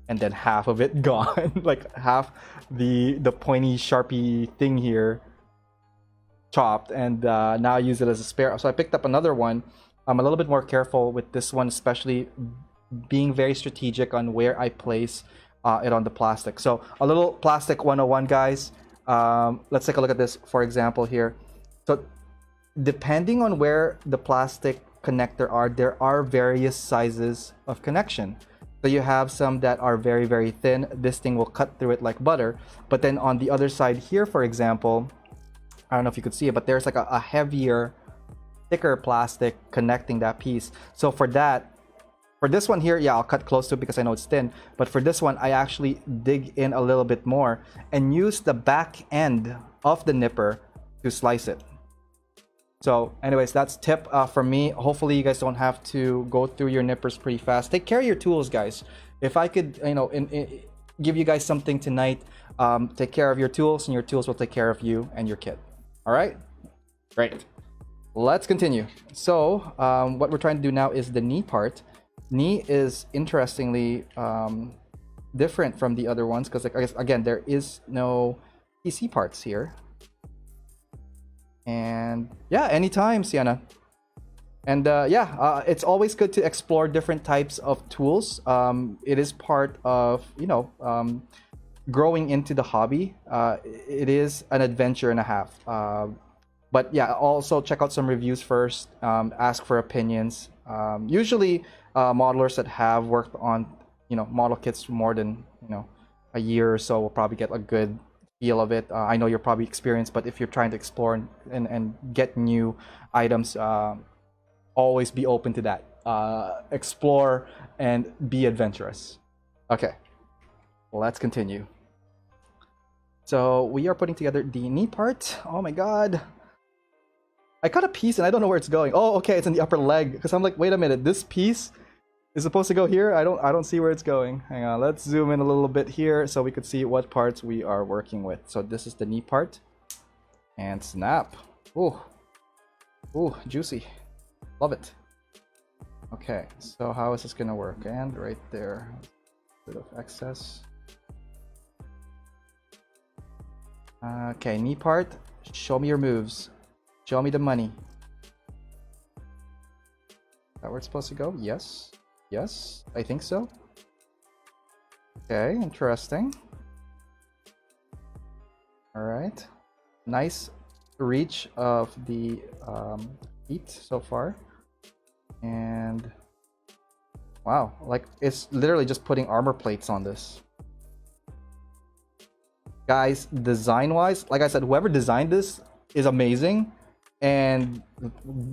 And then half of it gone, like half the pointy sharpie thing here chopped, and now I use it as a spare. So I picked up another one. I'm a little bit more careful with this one, especially being very strategic on where I place it on the plastic. So a little plastic 101, guys. Let's take a look at this, for example, here. So depending on where the plastic connector are, there are various sizes of connection. So you have some that are very, very thin. This thing will cut through it like butter. But then on the other side here, for example, I don't know if you could see it, but there's like a heavier, thicker plastic connecting that piece. So for this one here, yeah, I'll cut close to it because I know it's thin. But for this one, I actually dig in a little bit more and use the back end of the nipper to slice it. So anyways, that's tip from me. Hopefully you guys don't have to go through your nippers pretty fast. Take care of your tools, guys. If I could, give you guys something tonight, take care of your tools, and your tools will take care of you and your kit. All right? Great. Let's continue. So what we're trying to do now is the knee part. Knee is interestingly different from the other ones because, like, I guess, again, there is no PC parts here. And yeah, anytime, Sienna. And yeah, it's always good to explore different types of tools. It is part of, growing into the hobby. It is an adventure and a half. But yeah, also check out some reviews first. Ask for opinions. Usually, modelers that have worked on, model kits for more than, a year or so will probably get a good feel of it. I know you're probably experienced, but if you're trying to explore and get new items, always be open to that. Explore and be adventurous. Okay, let's continue. So we are putting together the knee part. Oh my god. I cut a piece and I don't know where it's going. Oh, okay, it's in the upper leg. Because I'm like, wait a minute, this piece is supposed to go here? I don't see where it's going. Hang on, let's zoom in a little bit here so we could see what parts we are working with. So this is the knee part. And snap. Ooh. Ooh, juicy. Love it. Okay, so how is this gonna work? And right there, a bit of excess. Okay, knee part. Show me your moves. Show me the money. Is that where it's supposed to go? Yes. Yes, I think so. Okay, interesting. All right. Nice reach of the feet so far. And wow, like it's literally just putting armor plates on this. Guys, design wise, like I said, whoever designed this is amazing, and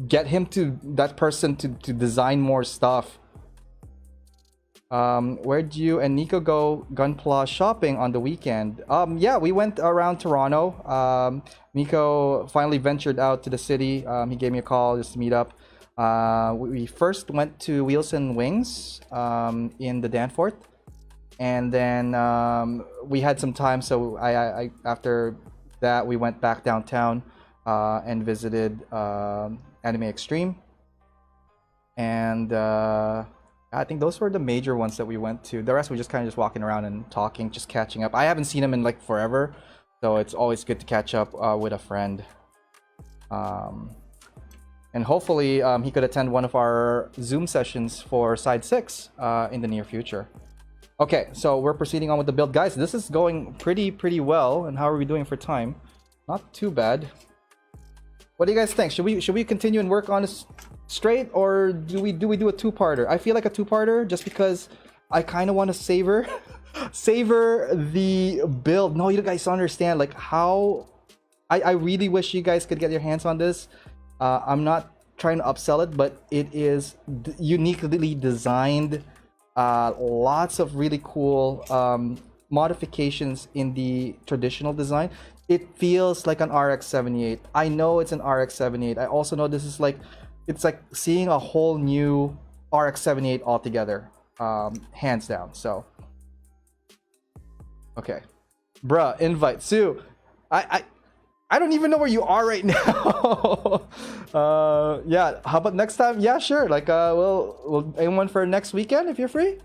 get him to that person to design more stuff. Where'd you and Nico go Gunpla shopping on the weekend? Yeah, we went around Toronto. Nico finally ventured out to the city. He gave me a call just to meet up. We first went to Wheels and Wings in the Danforth. And then we had some time, so I after that we went back downtown and visited Anime Extreme, and I think those were the major ones that we went to. The rest were just kind of just walking around and talking, just catching up. I haven't seen him in like forever, so it's always good to catch up with a friend. And hopefully he could attend one of our Zoom sessions for Side 6 in the near future. Okay, so we're proceeding on with the build. Guys, this is going pretty well. And how are we doing for time? Not too bad. What do you guys think? Should we continue and work on this straight, or do we do a two-parter? I feel like a two-parter just because I kind of want to savor the build. No, you guys don't understand like how I really wish you guys could get your hands on this. I'm not trying to upsell it, but it is uniquely designed. Lots of really cool modifications in the traditional design. It feels like an RX-78. I know it's an RX-78. I also know this is like, it's like seeing a whole new RX-78 altogether, hands down. So, okay, bruh, invite Sue. I don't even know where you are right now. Yeah, how about next time? Yeah, sure. Like, we'll aim one for next weekend if you're free.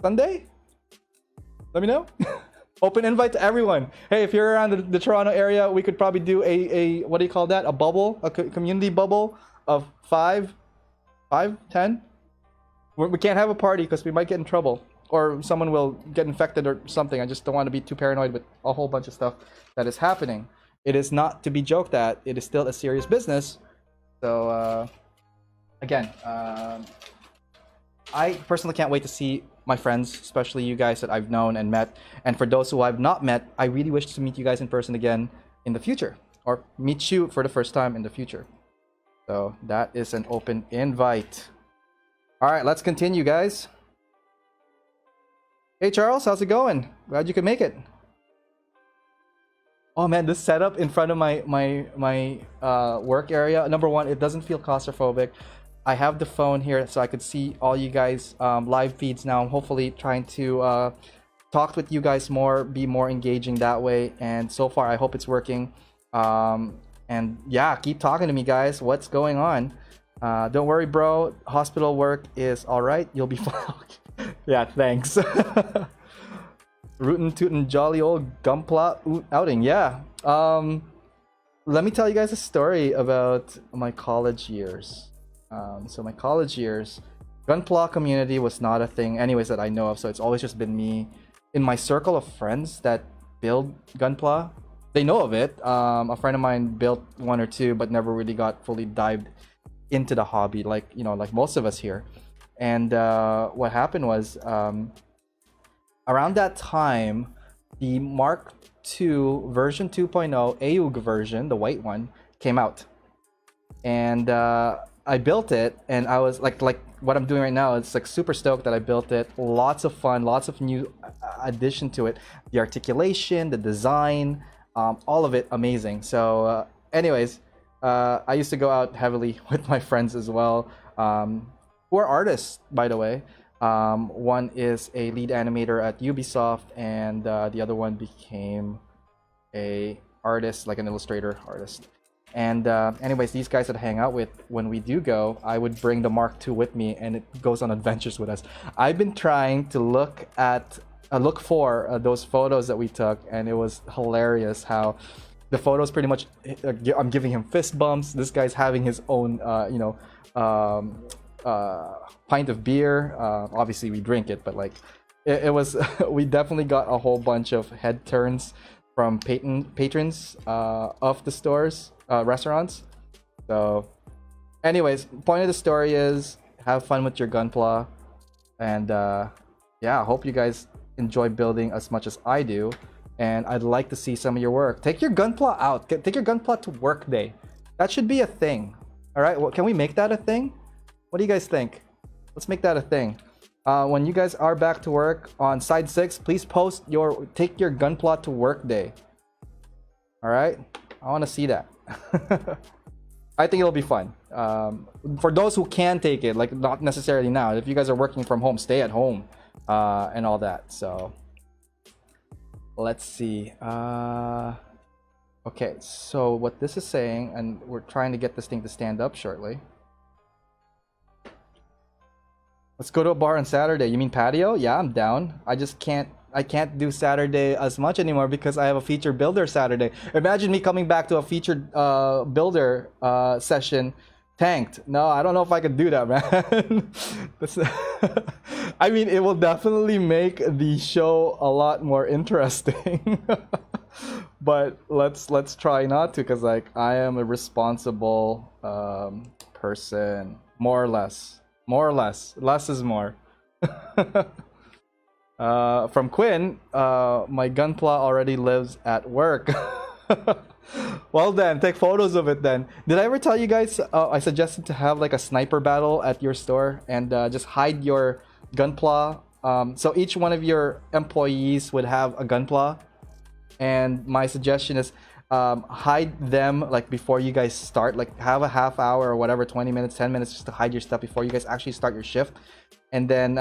Sunday. Let me know. Open invite to everyone. Hey, if you're around the Toronto area, we could probably do a what do you call that? A bubble, a community bubble of 5, 10. We can't have a party because we might get in trouble, or someone will get infected or something. I just don't want to be too paranoid with a whole bunch of stuff that is happening. It is not to be joked at. It is still a serious business. So, again, I personally can't wait to see my friends, especially you guys that I've known and met. And for those who I've not met, I really wish to meet you guys in person again in the future, or meet you for the first time in the future. So that is an open invite. All right, let's continue, guys. Hey, Charles, how's it going? Glad you could make it. Oh man, this setup in front of my work area. Number one, it doesn't feel claustrophobic. I have the phone here so I could see all you guys live feeds now. I'm hopefully trying to talk with you guys more, be more engaging that way. And so far, I hope it's working. And yeah, keep talking to me, guys. What's going on? Don't worry, bro. Hospital work is all right. You'll be fine. Yeah, thanks. Rootin' tootin' jolly old Gunpla outing. Yeah. Let me tell you guys a story about my college years. So my college years, Gunpla community was not a thing, anyways, that I know of. So it's always just been me in my circle of friends that build Gunpla. They know of it. A friend of mine built one or two, but never really got fully dived into the hobby, like like most of us here. And what happened was, around that time, the Mark II version 2.0 AUG version, the white one, came out, and I built it, and I was like what I'm doing right now. It's like super stoked that I built it. Lots of fun, lots of new addition to it. The articulation, the design, all of it amazing. So, anyways, I used to go out heavily with my friends as well, who are artists, by the way. One is a lead animator at Ubisoft, and the other one became a artist, like an illustrator artist. And anyways, these guys that I hang out with, when we do go, I would bring the Mark II with me, and it goes on adventures with us. I've been trying to look for those photos that we took, and it was hilarious how the photos pretty much, I'm giving him fist bumps. This guy's having his own, pint of beer. Obviously, we drink it, but like, it was, we definitely got a whole bunch of head turns from patrons of the stores, restaurants. So, anyways, point of the story is have fun with your Gunpla, and yeah, I hope you guys enjoy building as much as I do. And I'd like to see some of your work. Take your Gunpla out. Take your Gunpla to work day. That should be a thing. All right. Well, can we make that a thing? What do you guys think? Let's make that a thing. When you guys are back to work on side 6, please post your take your Gunpla to work day. All right. I want to see that. I think it'll be fun. For those who can take it, like not necessarily now. If you guys are working from home, stay at home, and all that. So. Let's see. Okay, so what this is saying, and we're trying to get this thing to stand up shortly. Let's go to a bar on Saturday. You mean patio? Yeah, I'm down. I can't do Saturday as much anymore because I have a featured builder Saturday. Imagine me coming back to a featured builder session tanked. No, I don't know if I could do that, man. I mean, it will definitely make the show a lot more interesting. But let's try not to, because like I am a responsible person, more or less. Less is more. From Quinn, my Gunpla already lives at work. Well then, take photos of it then. Did I ever tell you guys I suggested to have like a sniper battle at your store and just hide your Gunpla? So each one of your employees would have a Gunpla, and my suggestion is hide them like before you guys start. Like have a half hour or whatever, 20 minutes, 10 minutes just to hide your stuff before you guys actually start your shift. And then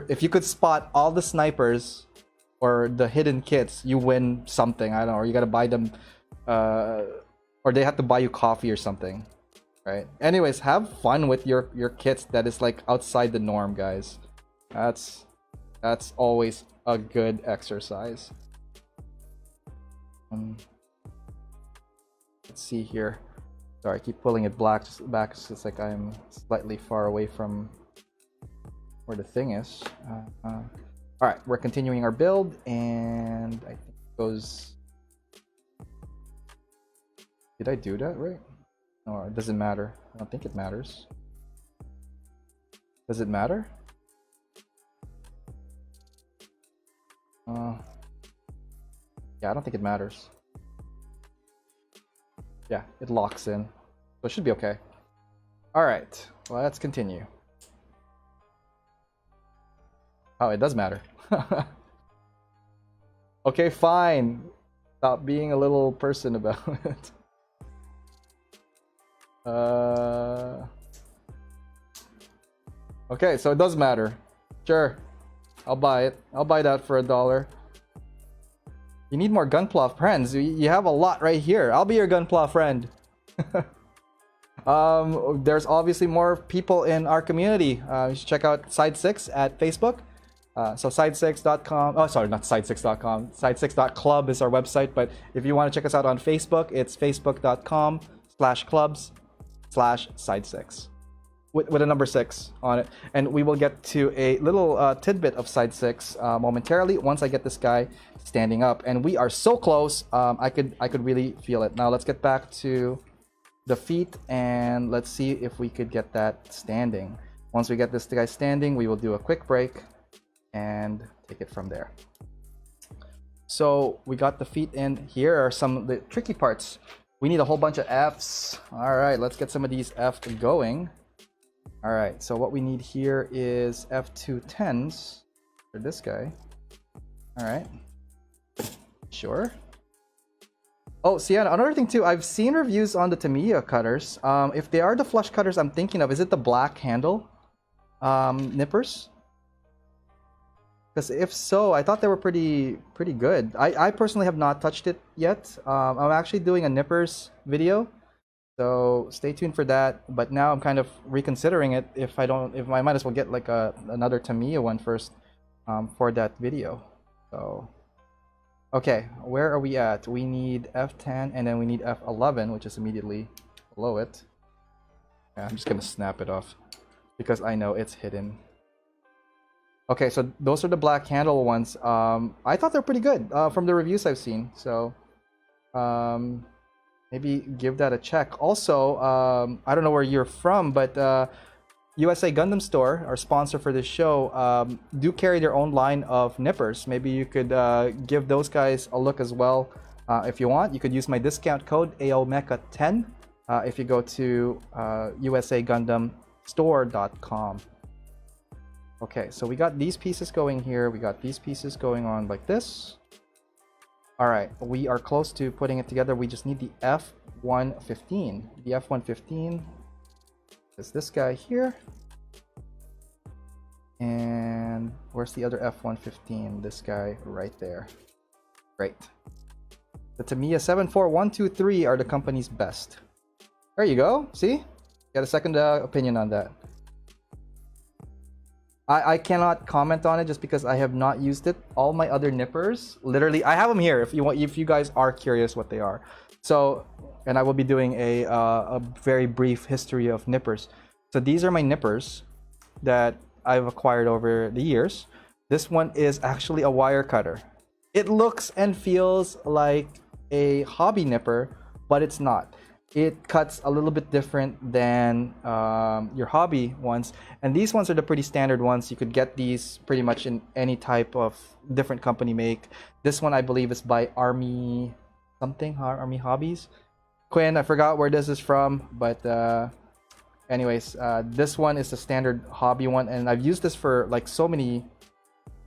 if you could spot all the snipers or the hidden kits, you win something. I don't know, or you gotta buy them, or they have to buy you coffee or something, right? Anyways, have fun with your kits that is like outside the norm, guys. That's always a good exercise. Let's see here. Sorry, I keep pulling it back. It's like I'm slightly far away from where the thing is. All right, we're continuing our build, and I think it goes. Did I do that right? No, it doesn't matter. I don't think it matters. Does it matter? Yeah, I don't think it matters. Yeah, it locks in, so it should be okay. All right, well, let's continue. Oh, it does matter. Okay, fine. Stop being a little person about it. Okay, so it does matter. Sure, I'll buy it. I'll buy that for $1. You need more Gunpla friends. You have a lot right here. I'll be your Gunpla friend. There's obviously more people in our community. You should check out Side 6 at Facebook. So side6.com. Oh, sorry, not side6.com. Side6.club is our website. But if you want to check us out on Facebook, it's facebook.com/clubs/side6 with a number 6 on it. And we will get to a little tidbit of side 6 momentarily once I get this guy standing up. And we are so close. I could really feel it. Now let's get back to the feet and let's see if we could get that standing. Once we get this guy standing, we will do a quick break and take it from there. So we got the feet in. Here are some of the tricky parts. We need a whole bunch of Fs. All right, let's get some of these F going. All right, so what we need here is F210s for this guy. All right, sure. Oh, see, another thing too, I've seen reviews on the Tamiya cutters. If they are the flush cutters I'm thinking of, is it the black handle nippers? Because if so, I thought they were pretty good. I personally have not touched it yet. I'm actually doing a nippers video, so stay tuned for that. But now I'm kind of reconsidering it. If I might as well get like another Tamiya one first for that video. So okay, where are we at? We need F10 and then we need F11, which is immediately below it. Yeah, I'm just gonna snap it off because I know it's hidden. Okay, so those are the black handle ones. I thought they're pretty good from the reviews I've seen. So maybe give that a check. Also, I don't know where you're from, but USA Gundam Store, our sponsor for this show, do carry their own line of nippers. Maybe you could give those guys a look as well if you want. You could use my discount code AOMecha10 if you go to usagundamstore.com. Okay, so we got these pieces going here. We got these pieces going on like this. All right, we are close to putting it together. We just need the F115. The F115 is this guy here. And where's the other F115? This guy right there. Great. The Tamiya 74123 are the company's best. There you go. See? Got a second opinion on that. I cannot comment on it just because I have not used it. All my other nippers, literally, I have them here if you guys are curious what they are. So, and I will be doing a very brief history of nippers. So these are my nippers that I've acquired over the years. This one is actually a wire cutter. It looks and feels like a hobby nipper, but it's not. It cuts a little bit different than your hobby ones, and these ones are the pretty standard ones. You could get these pretty much in any type of different company make. This one I believe is by Army something, Army Hobbies. Quinn, I forgot where this is from, but anyways, this one is the standard hobby one, and I've used this for like so many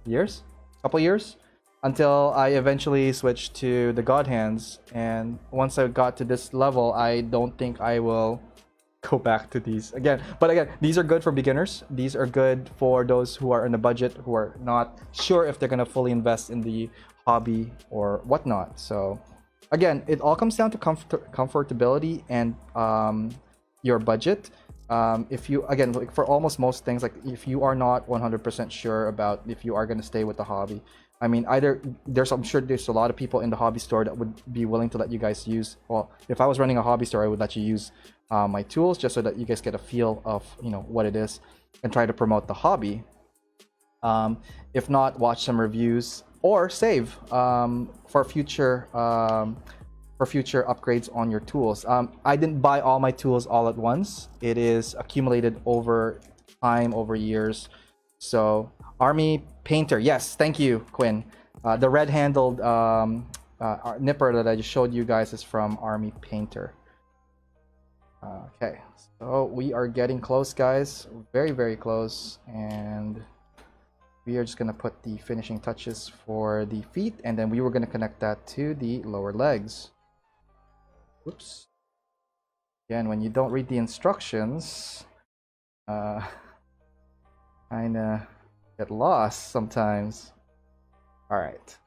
years, couple years, until I eventually switched to the God Hands. And once I got to this level, I don't think I will go back to these again. But again, these are good for beginners. These are good for those who are in a budget, who are not sure if they're going to fully invest in the hobby or whatnot. So again, it all comes down to comfortability and your budget. If you, again, like for almost most things, like if you are not 100% sure about if you are going to stay with the hobby, I mean, either I'm sure there's a lot of people in the hobby store that would be willing to let you guys use, well, if I was running a hobby store, I would let you use my tools just so that you guys get a feel of, you know, what it is and try to promote the hobby. If not, watch some reviews or save for future upgrades on your tools. I didn't buy all my tools all at once. It is accumulated over time, over years. So Army Painter, yes, thank you, Quinn. The red-handled nipper that I just showed you guys is from Army Painter. Okay, so we are getting close, guys. Very, very close. And we are just going to put the finishing touches for the feet, and then we were going to connect that to the lower legs. Whoops. Again, when you don't read the instructions, kind of get lost sometimes. All right.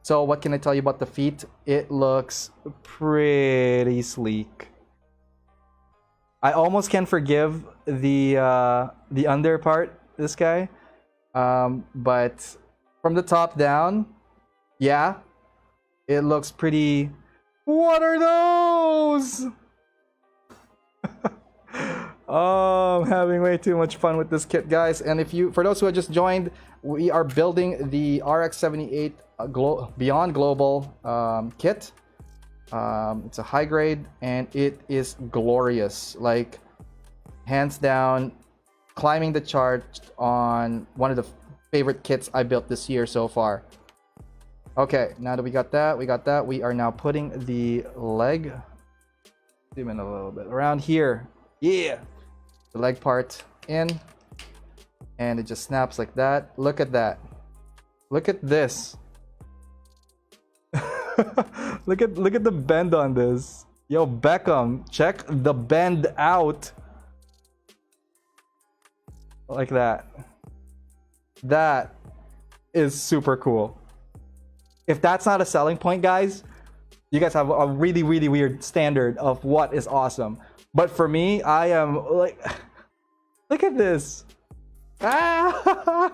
So what can I tell you about the feet? It looks pretty sleek. I almost can forgive the under part, this guy, But from the top down, yeah, it looks pretty. What are those? Oh, I'm having way too much fun with this kit, guys. And for those who have just joined, we are building the RX-78 Beyond Global kit. It's a high grade and it is glorious. Like, hands down, climbing the chart on one of the favorite kits I built this year so far. Okay, now that we got that, we are now putting the leg. Zoom in a little bit around here. Yeah, the leg part in, and it just snaps like that. Look at that. Look at this. look at the bend on this. Yo, Beckham, check the bend out. Like that. That is super cool. If that's not a selling point, guys, you guys have a really, really weird standard of what is awesome. But for me, I am like, look at this. Ah!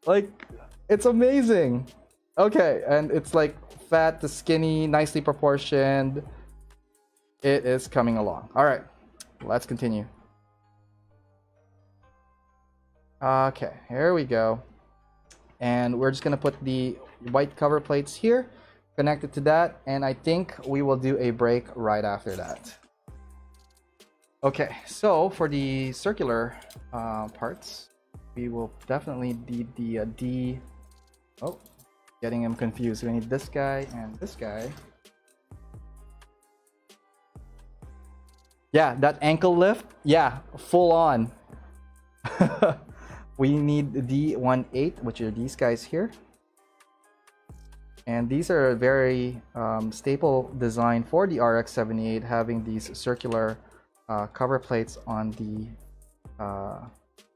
Like, it's amazing. Okay, and it's like fat to skinny, nicely proportioned. It is coming along. All right, let's continue. Okay, here we go. And we're just gonna put the white cover plates here, connected to that, and I think we will do a break right after that. Okay, so for the circular parts, we will definitely need the oh, getting him confused. We need this guy and this guy. Yeah, that ankle lift, yeah, full on. We need the D18, which are these guys here. And these are a very staple design for the RX-78, having these circular cover plates on the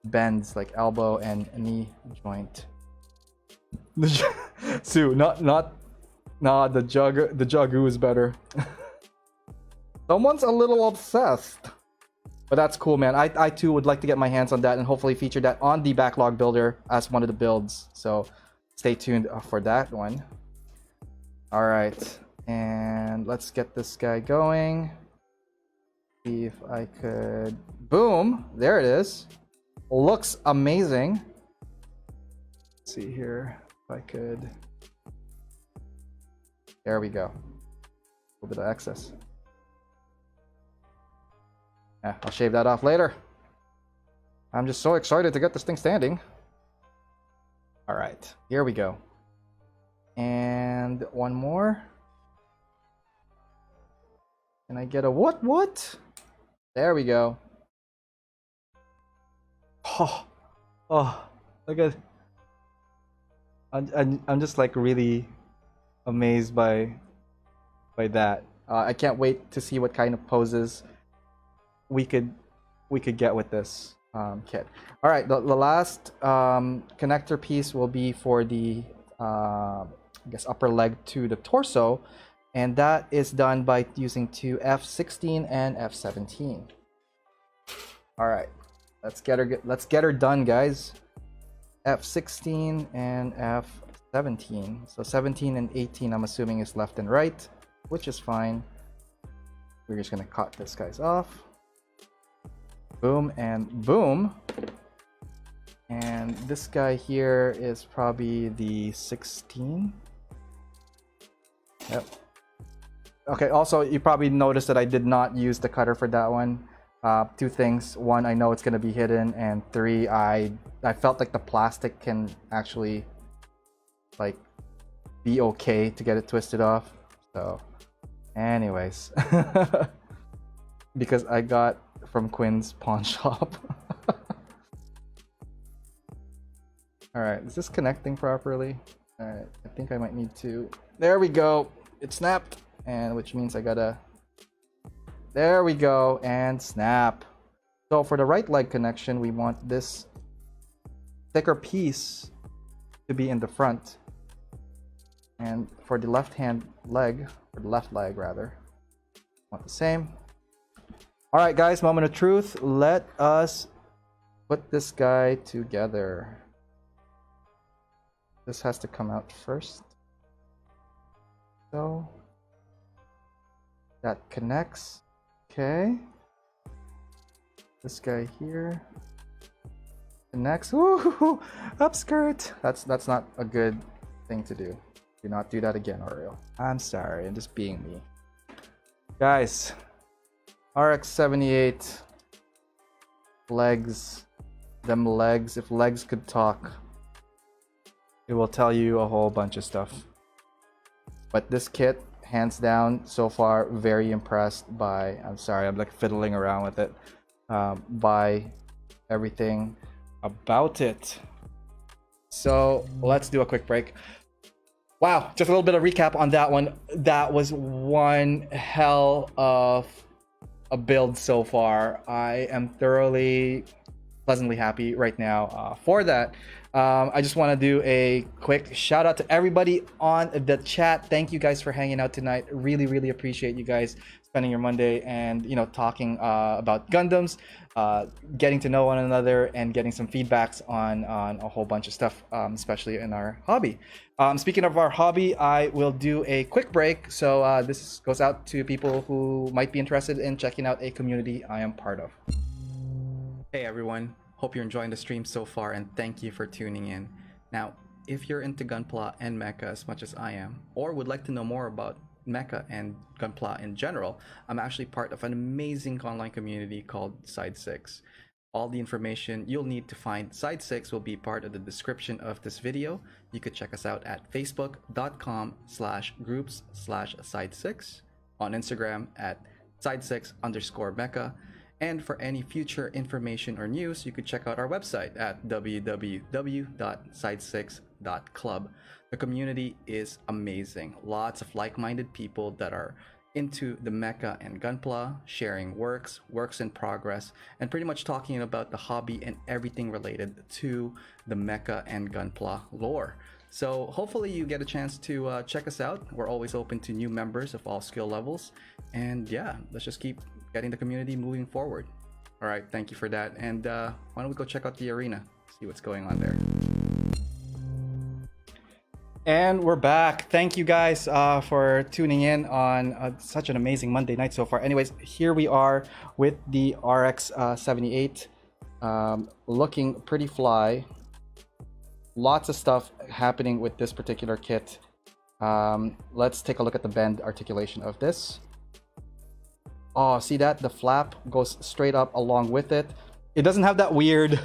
bends, like elbow and knee joint. Sue, the Jagu is better. Someone's a little obsessed. But that's cool, man. I too would like to get my hands on that and hopefully feature that on the Backlog builder as one of the builds. So stay tuned for that one. All right, and let's get this guy going. See if I could. Boom! There it is. Looks amazing. Let's see here if I could. There we go. A little bit of excess. Yeah, I'll shave that off later. I'm just so excited to get this thing standing. All right, here we go. And one more. Can I get a what? There we go. Oh, look at. I'm just like really amazed by that. I can't wait to see what kind of poses we could get with this kit. All right, the last connector piece will be for the I guess upper leg to the torso, and that is done by using two F16 and F17. All right, let's get her done, guys. F16 and F17. So 17 and 18, I'm assuming, is left and right, which is fine. We're just gonna cut this guys off. Boom and boom. And this guy here is probably the 16. Yep. Okay, also you probably noticed that I did not use the cutter for that one. Two things. One, I know it's gonna be hidden, and three, I felt like the plastic can actually like be okay to get it twisted off. So anyways, because I got from Quinn's pawn shop. All right, is this connecting properly? All right, I think I might need to. There we go. It snapped, and which means I gotta. There we go, and snap. So for the right leg connection, we want this thicker piece to be in the front, and for the left hand leg, or the left leg rather, want the same. All right, guys, moment of truth. Let us put this guy together. This has to come out first. So that connects. Okay. This guy here connects. Woo! Upskirt. That's not a good thing to do. Do not do that again, Oreo. I'm sorry. I'm just being me. Guys, RX-78 legs. Them legs. If legs could talk, it will tell you a whole bunch of stuff. But this kit, hands down, so far, very impressed by. I'm sorry, I'm like fiddling around with it. By everything about it. So let's do a quick break. Wow, just a little bit of recap on that one. That was one hell of a build so far. I am thoroughly, pleasantly happy right now for that. I just want to do a quick shout out to everybody on the chat. Thank you guys for hanging out tonight. Really appreciate you guys spending your Monday and talking about Gundams, getting to know one another, and getting some feedbacks on a whole bunch of stuff, especially in our hobby. Speaking of our hobby, I will do a quick break. So this goes out to people who might be interested in checking out a community I am part of. Hey everyone. Hope you're enjoying the stream so far, and thank you for tuning in. Now, if you're into Gunpla and Mecha as much as I am, or would like to know more about Mecha and Gunpla in general, I'm actually part of an amazing online community called Side 6. All the information you'll need to find Side 6 will be part of the description of this video. You could check us out at facebook.com/groups/side6, on Instagram at side6_mecha. And for any future information or news, you could check out our website at www.side6.club. The community is amazing. Lots of like-minded people that are into the Mecha and Gunpla, sharing works in progress, and pretty much talking about the hobby and everything related to the Mecha and Gunpla lore. So hopefully you get a chance to check us out. We're always open to new members of all skill levels. And yeah, let's just keep getting the community moving forward. All right, thank you for that. And why don't we go check out the arena, see what's going on there. And we're back. Thank you guys for tuning in on such an amazing Monday night so far. Anyways, here we are with the RX-78, looking pretty fly. Lots of stuff happening with this particular kit. Let's take a look at the bend articulation of this. Oh, see that? The flap goes straight up along with it. It doesn't have that weird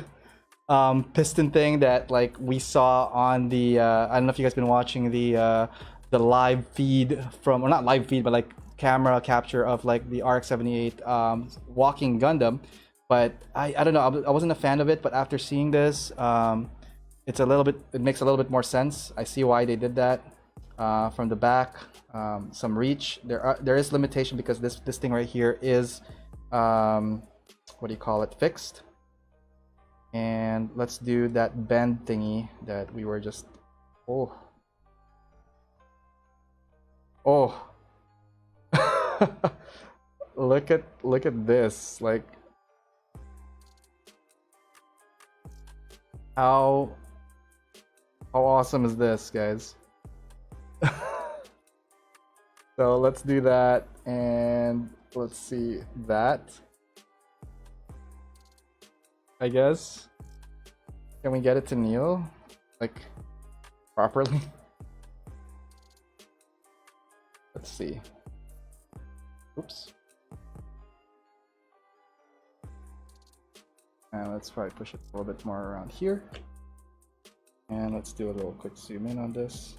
piston thing that like we saw on the I don't know if you guys been watching the live feed from, or not live feed, but like camera capture of like the RX-78 walking Gundam. But I don't know, I wasn't a fan of it, but after seeing this, it makes a little bit more sense. I see why they did that. From the back, some reach. There is limitation because this thing right here is what do you call it, fixed. And let's do that bend thingy that we were just look at this. Like, how awesome is this, guys? So let's do that, and let's see that. I guess. Can we get it to kneel like properly? Let's see. Oops. And let's probably push it a little bit more around here. And let's do a little quick zoom in on this.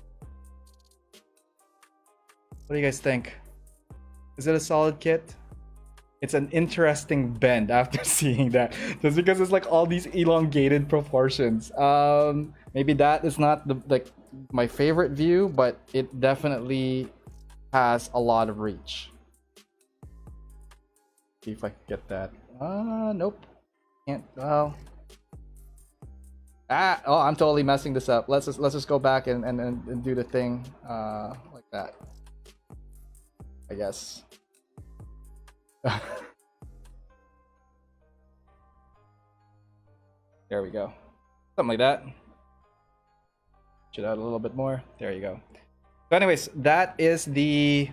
What do you guys think? Is it a solid kit? It's an interesting bend after seeing that, just because it's like all these elongated proportions. Maybe that is not my favorite view, but it definitely has a lot of reach. See if I can get that. Nope. Can't. Well. Oh, I'm totally messing this up. Let's just go back and do the thing like that, I guess. There we go. Something like that. Should out a little bit more. There you go. So anyways, that is the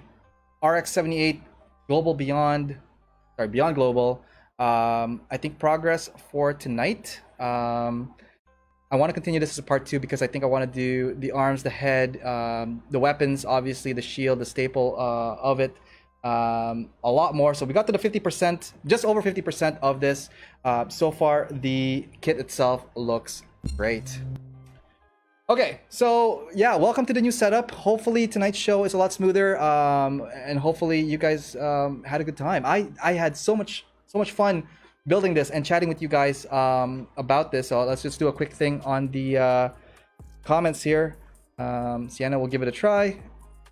RX-78 Global Beyond, sorry, Beyond Global. I think progress for tonight. I want to continue this as a part 2 because I think I want to do the arms, the head, the weapons, obviously the shield, the staple of it, a lot more. So we got to the 50%, just over 50% of this. So far, the kit itself looks great. Okay, so yeah, welcome to the new setup. Hopefully tonight's show is a lot smoother, and hopefully you guys had a good time. I had so much fun building this and chatting with you guys about this. So let's just do a quick thing on the comments here. Sienna will give it a try.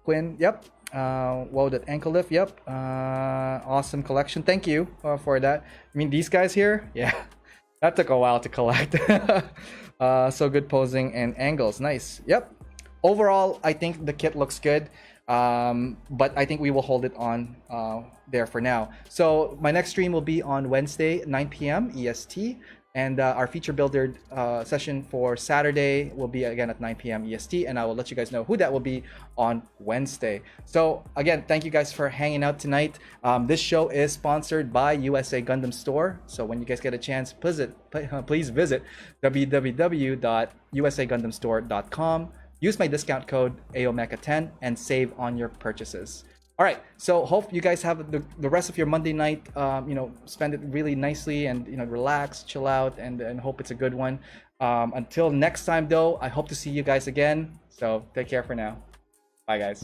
Quinn, yep. Whoa, that ankle lift, yep. Awesome collection. Thank you for that. I mean, these guys here, yeah, that took a while to collect. So good posing and angles, nice. Yep. Overall, I think the kit looks good, but I think we will hold it on there for now. So my next stream will be on Wednesday, 9 p.m. EST, and our feature builder session for Saturday will be again at 9 p.m. EST, and I will let you guys know who that will be on Wednesday. So again, thank you guys for hanging out tonight. This show is sponsored by USA Gundam Store, so when you guys get a chance, please visit www.usagundamstore.com. Use my discount code AOMECHA10 and save on your purchases. All right, so hope you guys have the rest of your Monday night, spend it really nicely and, relax, chill out, and hope it's a good one. Until next time, though, I hope to see you guys again. So take care for now. Bye, guys.